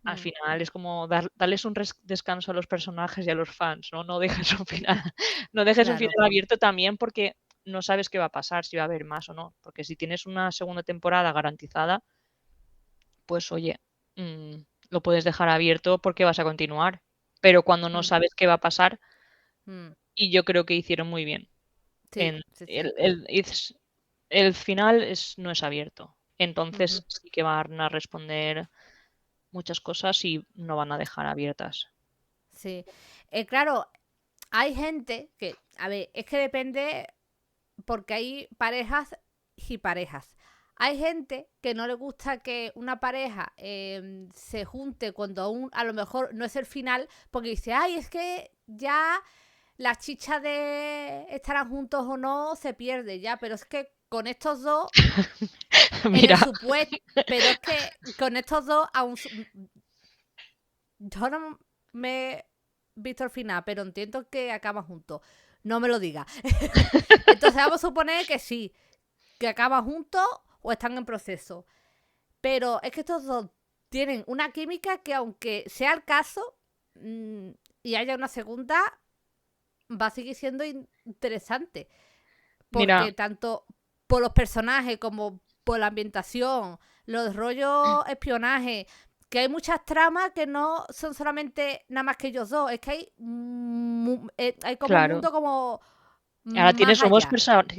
Al mm, final es como darles un descanso a los personajes y a los fans, ¿no? No dejes un final, no dejes un claro. final abierto también porque no sabes qué va a pasar, si va a haber más o no. Porque si tienes una segunda temporada garantizada, pues oye, mm, lo puedes dejar abierto porque vas a continuar. Pero cuando no Mm, sabes qué va a pasar, mm, y yo creo que hicieron muy bien. sí, En sí, sí. el final no es abierto. Ujú, Entonces sí que van a responder. muchas cosas y no van a dejar abiertas. Sí. Claro, hay gente que, a ver, es que depende porque hay parejas y parejas. Hay gente que no le gusta que una pareja se junte cuando aún a lo mejor no es el final, porque dice, ay, es que ya la chicha de estarán juntos o no se pierde ya, pero es que con estos dos, en el Mira, supuesto, pero es que con estos dos aún... Yo no me he visto el final, pero entiendo que acaban juntos. No me lo digas. Entonces vamos a suponer que sí, que acaban juntos o están en proceso. Pero es que estos dos tienen una química que aunque sea el caso y haya una segunda, va a seguir siendo interesante. mira, Porque tanto por los personajes como por la ambientación, los rollos espionaje, que hay muchas tramas que no son solamente nada más que ellos dos, es que hay como un claro. mundo como Ahora más allá.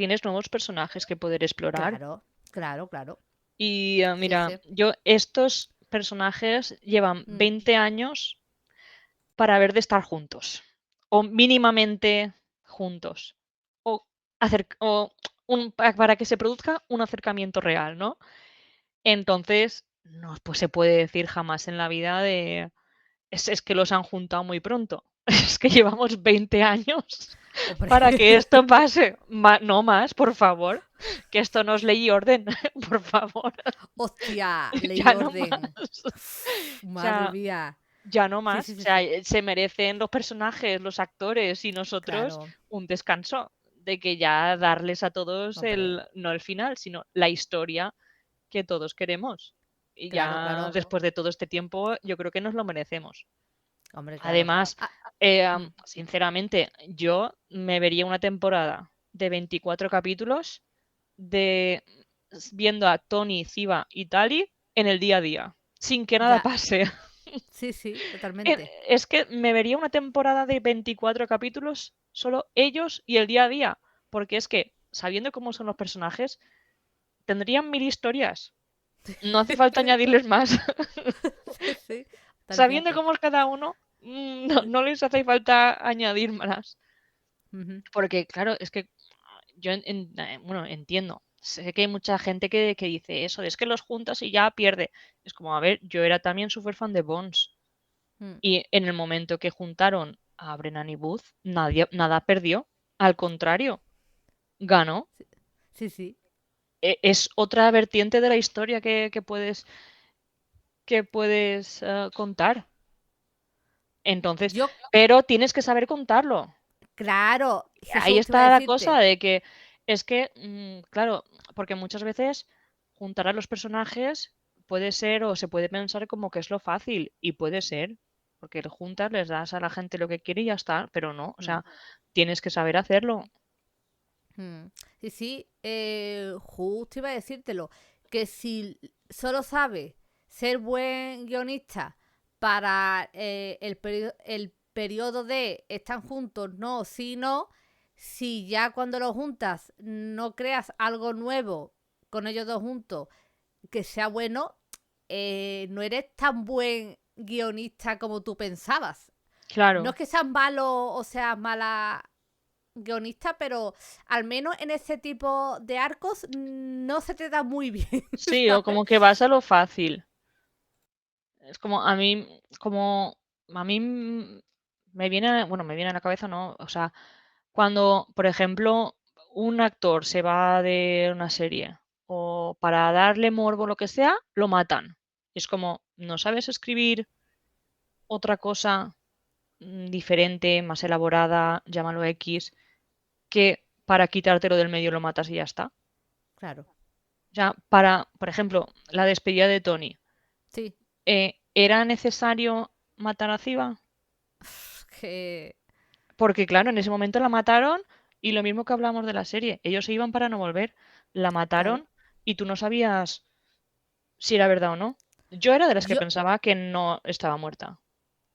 tienes nuevos personajes que poder explorar. Claro, claro, claro. Y Sí, mira, sí. yo estos personajes llevan Mm, 20 años para haber de estar juntos. O mínimamente juntos. O, o para que se produzca un acercamiento real, ¿no? Entonces, no pues se puede decir jamás en la vida de es que los han juntado muy pronto. Es que llevamos 20 años hombre. para que esto pase. No más, por favor. Que esto no es ley y orden, por favor. Hostia, ley y Ya no orden. más. O Madre sea, mía. ya no Sí, más. sí, O sí, sea, sí. se merecen los personajes, los actores y nosotros Claro, un descanso de que ya darles a todos hombre. no el final, sino la historia que todos queremos. Y Claro, ya claro. después de todo este tiempo, yo creo que nos lo merecemos. Hombre, claro. Además, Ah, mm, sinceramente, yo me vería una temporada de 24 capítulos de viendo a Tony, Ziva y Tali en el día a día, sin que nada ya. pase. Sí, sí, totalmente. Es que me vería una temporada de 24 capítulos solo ellos y el día a día, porque es que, sabiendo cómo son los personajes, tendrían 1000 historias. No hace falta añadirles más. Sí, sí, Sabiendo totalmente. cómo es cada uno, no les hace falta añadir más. Ujú. Porque, claro, es que yo bueno, entiendo. Sé que hay mucha gente que dice eso, es que los juntas y ya pierde. Es como, a ver, yo era también súper fan de Bones. Mm. Y en el momento que juntaron a Brennan y Booth, nada perdió. Al contrario, ganó. Sí, sí. Es otra vertiente de la historia que puedes contar. Entonces, Yo, pero tienes que saber contarlo. claro, Ahí Jesús, te iba a está la cosa decirte. de que es que, claro, porque muchas veces juntar a los personajes puede ser o se puede pensar como que es lo fácil y puede ser, porque lo juntas, les das a la gente lo que quiere y ya está, pero no, o Mm, sea, tienes que saber hacerlo. mm. Sí, sí, justo iba a decírtelo, que si solo sabe ser buen guionista para el periodo de están juntos, no, sí, no, si ya cuando los juntas no creas algo nuevo con ellos dos juntos que sea bueno, no eres tan buen guionista como tú pensabas. No es Claro, que seas malo o seas mala guionista, pero al menos en ese tipo de arcos no se te da muy bien, sí, o ¿sabes? como que vas a lo fácil. Es como a mí me viene a la cabeza, ¿no? O sea, cuando, por ejemplo, un actor se va de una serie o para darle morbo o lo que sea, lo matan. Es como, ¿no sabes escribir otra cosa diferente, más elaborada, llámalo X, que para quitártelo del medio lo matas y ya está? Claro, Ya, por ejemplo, la despedida de Tony. sí. ¿Era necesario matar a Ziva? Que, Porque claro, en ese momento la mataron y lo mismo que hablamos de la serie, ellos se iban para no volver, la claro. mataron y tú no sabías si era verdad o no. Yo era de las que Yo, pensaba que no estaba muerta.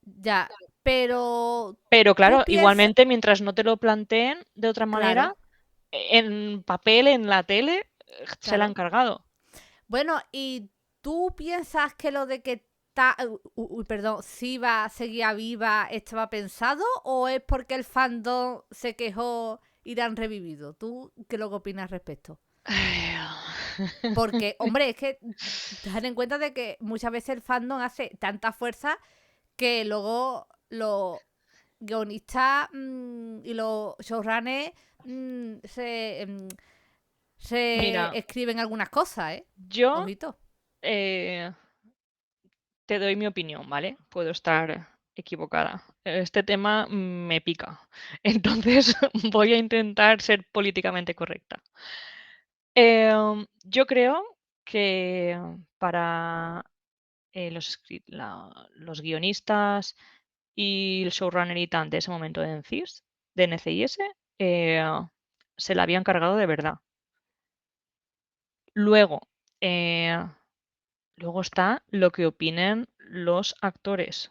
ya, pero Pero tú claro, piensas, igualmente mientras no te lo planteen de otra claro, manera, en papel, en la tele, se la han claro. cargado. Bueno, y tú piensas que lo de que perdón, Siva seguía viva, estaba pensado, o es porque el fandom se quejó y la han revivido? ¿Tú qué lo que opinas al respecto? Porque, hombre, es que ten en cuenta de que muchas veces el fandom hace tanta fuerza que luego los guionistas y los showrunners se Mira, escriben algunas cosas, ¿eh? yo Ojito. eh, te doy mi opinión, ¿vale? Puedo estar equivocada. Este tema me pica. Entonces voy a intentar ser políticamente correcta. Yo creo que para los guionistas y el showrunner y tal de ese momento de NCIS, eh, se la habían cargado de verdad. Luego, eh, luego está lo que opinen los actores,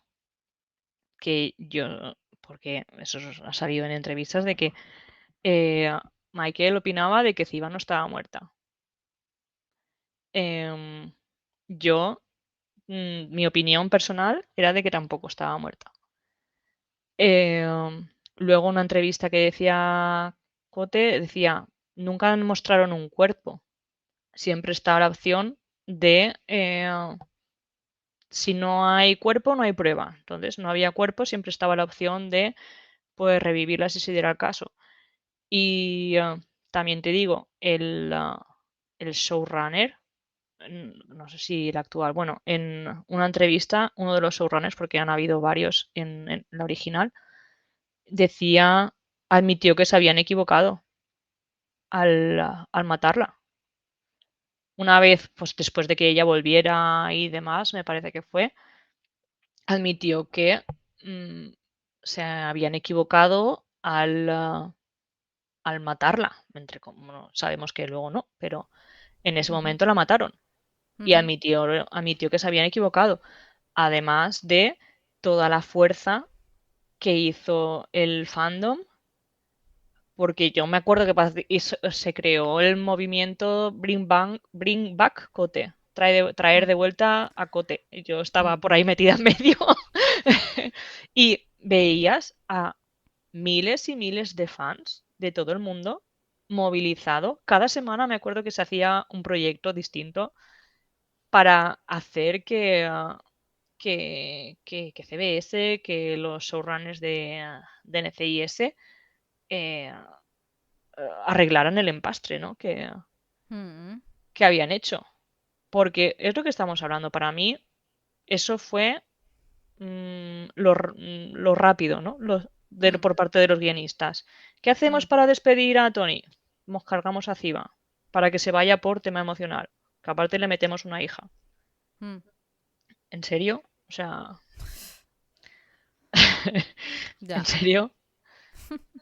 que yo, porque eso ha salido en entrevistas de que Michael opinaba de que Ziva no estaba muerta. Em, yo, mi opinión personal era de que tampoco estaba muerta. Luego una entrevista que decía Cote, decía, nunca mostraron un cuerpo. Siempre está la opción de si no hay cuerpo, no hay prueba. Entonces, no había cuerpo, siempre estaba la opción de pues, revivirla si se diera el caso. Y también te digo, el showrunner, no sé si el actual, bueno, en una entrevista, uno de los showrunners, porque han habido varios en la original, admitió que se habían equivocado al matarla. Una vez, pues después de que ella volviera y demás, me parece que fue, admitió que se habían equivocado al matarla. Sabemos que luego no, pero en ese momento la mataron. Y admitió que se habían equivocado. Además de toda la fuerza que hizo el fandom, porque yo me acuerdo que se creó el movimiento Bring Back Cote, traer de vuelta a Cote. Y yo estaba por ahí metida en medio y veías a miles y miles de fans de todo el mundo movilizado. Cada semana me acuerdo que se hacía un proyecto distinto para hacer que CBS, que los showrunners de NCIS arreglaran el empastre, ¿no? Que habían hecho. Porque es lo que estamos hablando. Para mí, eso fue lo rápido, ¿no? Por parte de los guionistas. ¿Qué hacemos para despedir a Tony? Nos cargamos a Ziva para que se vaya por tema emocional. Que aparte le metemos una hija. ¿En serio? O sea. Ya. ¿En serio?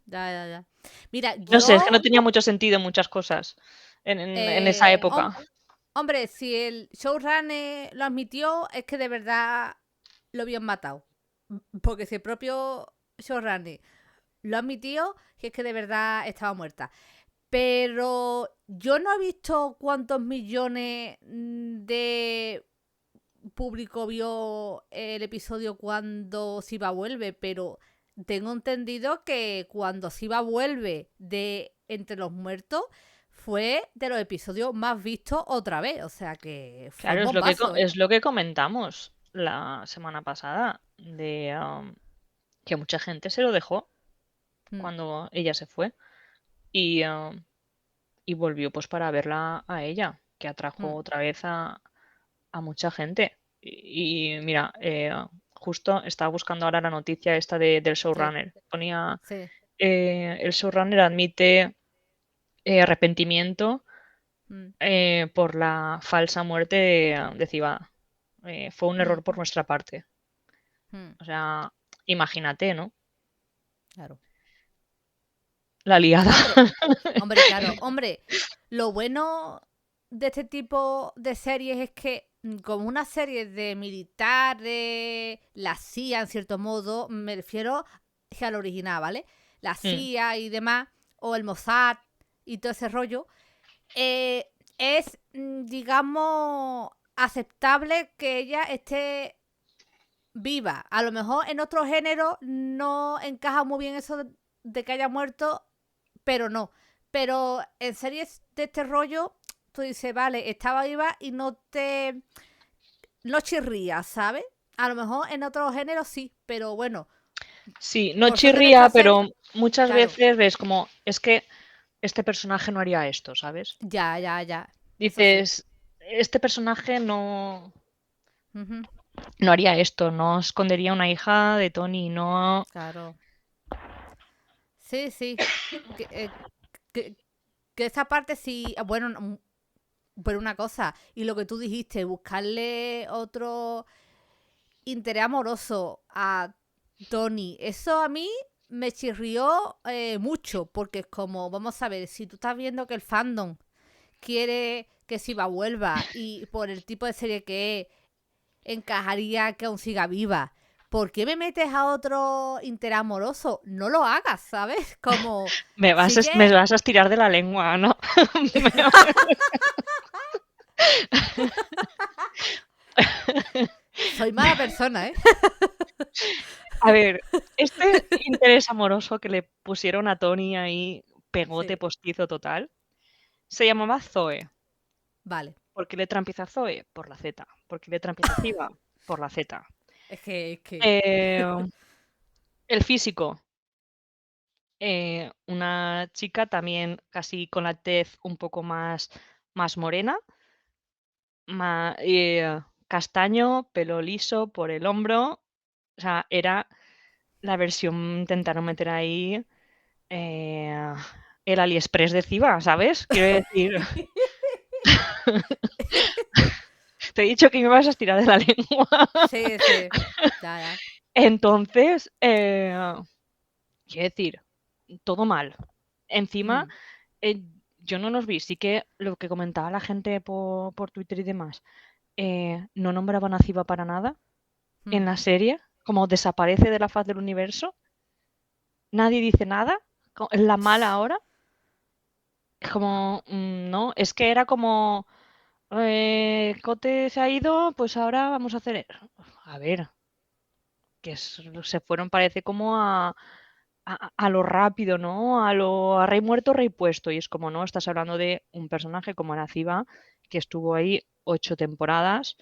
Ya. Mira, No sé, es que yo... no tenía mucho sentido muchas cosas en esa época. Hombre, si el showrunner lo admitió, es que de verdad lo habían matado. Porque si el propio showrunner lo admitió, que es que de verdad estaba muerta. Pero yo no he visto cuántos millones de público vio el episodio cuando Siva vuelve, pero tengo entendido que cuando Siva vuelve de Entre los Muertos fue de los episodios más vistos otra vez, o sea que fue un Claro, bombazo, ¿eh? es lo que comentamos la semana pasada, de que mucha gente se lo dejó cuando ella se fue y, y volvió pues para verla a ella, que atrajo otra vez a mucha gente. Y mira, justo estaba buscando ahora la noticia esta del Sí, showrunner. Ponía, sí. el showrunner admite arrepentimiento por la falsa muerte de Ziva. Fue un error por nuestra parte. O sea, imagínate, ¿no? Claro. La liada. Hombre, claro, hombre, lo bueno de este tipo de series es que como una serie de militares, la CIA en cierto modo, me refiero a la original, ¿vale? La CIA y demás, o el Mossad y todo ese rollo, es, digamos, aceptable que ella esté viva. A lo mejor en otro género no encaja muy bien eso de que haya muerto, pero no. Pero en series de este rollo, tú dices, vale, estaba viva y no chirría, ¿sabes? A lo mejor en otros géneros sí, pero bueno, Sí, no por suerte en esta chirría, serie, pero muchas claro, veces ves como, es que este personaje no haría esto, ¿sabes? ya, eso sí. Dices, este personaje Ujú, no haría esto, no escondería una hija de Tony, no. claro. Sí. Que, que, que esa parte sí, bueno, pero una cosa, y lo que tú dijiste, buscarle otro interés amoroso a Tony, eso a mí me chirrió mucho, porque es como, vamos a ver, si tú estás viendo que el fandom quiere que Siva vuelva y por el tipo de serie que es, encajaría que aún siga viva. ¿Por qué me metes a otro interés amoroso? No lo hagas, ¿sabes? Como Me sigue. vas a estirar de la lengua, ¿no? Soy mala persona, ¿eh? A ver, este interés amoroso que le pusieron a Tony ahí, pegote Sí, postizo total, se llamaba Zoe. vale. ¿Por qué letra empieza Zoe? Por la Z. ¿Por qué letra empieza Ziva? Por la Z. Es que. Eh, el físico. Una chica también casi con la tez un poco más morena, castaño, pelo liso por el hombro. O sea, era la versión, intentaron meter ahí eh, el AliExpress de Ziva, ¿sabes? Quiero decir, te he dicho que me vas a estirar de la lengua. Sí. Ya. Entonces, quiero decir, todo mal. Encima, Mm, eh, yo no los vi, sí que lo que comentaba la gente por Twitter y demás, no nombraban a Ziva para nada en mm. la serie, como desaparece de la faz del universo, nadie dice nada, es la mala ahora, es como, no, es que era como, Cote se ha ido, pues ahora vamos a hacer, a ver, se fueron, parece como a lo rápido, ¿no? A rey muerto, rey puesto. Y es como, no, estás hablando de un personaje como Naciba, que estuvo ahí 8 temporadas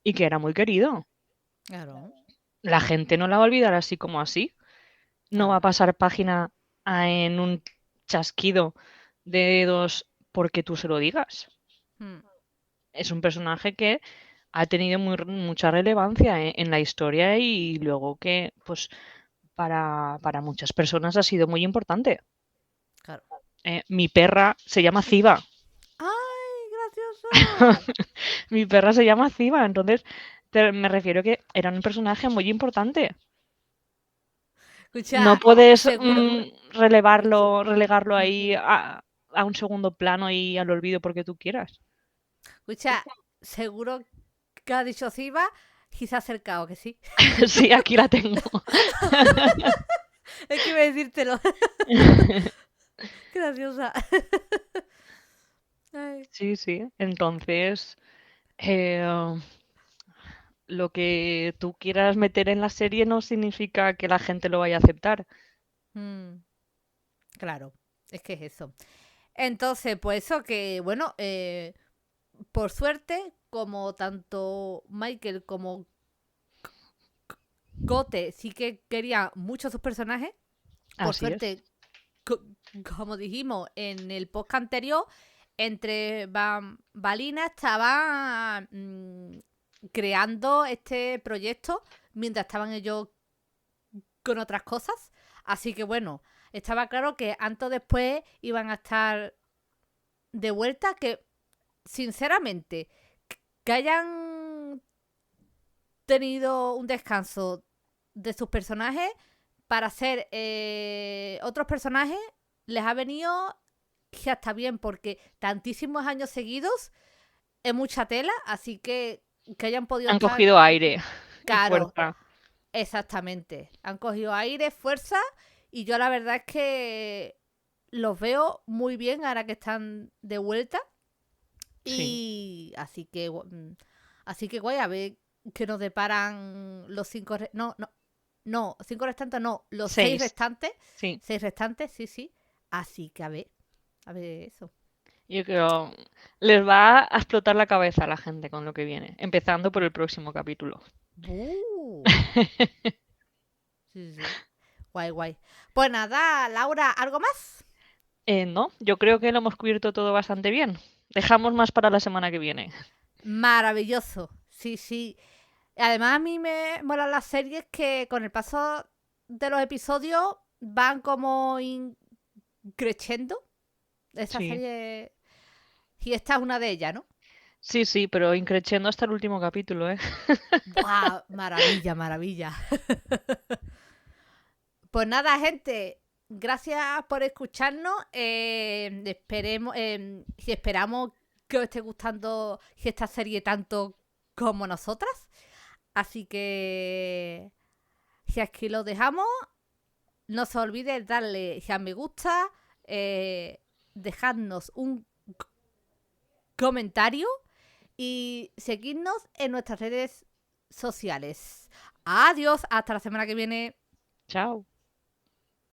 y que era muy querido. Claro, La gente no la va a olvidar así como así. No va a claro. pasar página en un chasquido de dedos porque tú se lo digas. Mm, Es un personaje que ha tenido mucha relevancia en la historia y luego que, pues, para muchas personas ha sido muy importante. claro. Mi perra se llama Ziva. ¡Ay, gracioso! Mi perra se llama Ziva, entonces me refiero que era un personaje muy importante. No Escucha, puedes seguro. relegarlo Mm, ahí a un segundo plano y al olvido porque tú quieras. Escucha, seguro que ha dicho Siva y se ha acercado, que sí. Sí, aquí la tengo. Es que iba a decírtelo. Graciosa. Ay. Sí, sí. Entonces, eh, lo que tú quieras meter en la serie no significa que la gente lo vaya a aceptar. Mm, claro, es que es eso. Entonces, pues eso que, bueno, por suerte, como tanto Michael como Gote sí que querían mucho a sus personajes, por Así es. suerte, co- como dijimos en el podcast anterior, entre Balina estaba creando este proyecto mientras estaban ellos con otras cosas. Así que bueno, estaba claro que antes o después iban a estar de vuelta, que sinceramente, que hayan tenido un descanso de sus personajes para hacer otros personajes, les ha venido que hasta bien, porque tantísimos años seguidos es mucha tela, así que hayan podido Han estar cogido aire y caro. fuerza. Exactamente. Han cogido aire, fuerza, y yo la verdad es que los veo muy bien ahora que están de vuelta. Sí. Y así que guay, a ver. que nos deparan los 5 no, 5 restantes no, los 6 6. restantes. Sí, 6 restantes, sí. Así que a ver eso. yo creo les va a explotar la cabeza a la gente con lo que viene, empezando por el próximo capítulo. ¡Uh! Sí. Guay. Pues nada, Laura, ¿algo más? No, yo creo que lo hemos cubierto todo bastante bien. Dejamos más para la semana que viene. Maravilloso. Sí. Además, a mí me molan las series que con el paso de los episodios van como creciendo. Esa Sí, serie. Y esta es una de ellas, ¿no? sí, pero increciendo hasta el último capítulo, ¿eh? ¡Buah! Maravilla. Pues nada, gente. Gracias por escucharnos. Esperamos que os esté gustando esta serie tanto como nosotras. Así que si aquí lo dejamos, no se olvide darle a me gusta, dejadnos un comentario y seguirnos en nuestras redes sociales. Adiós, hasta la semana que viene. Chao.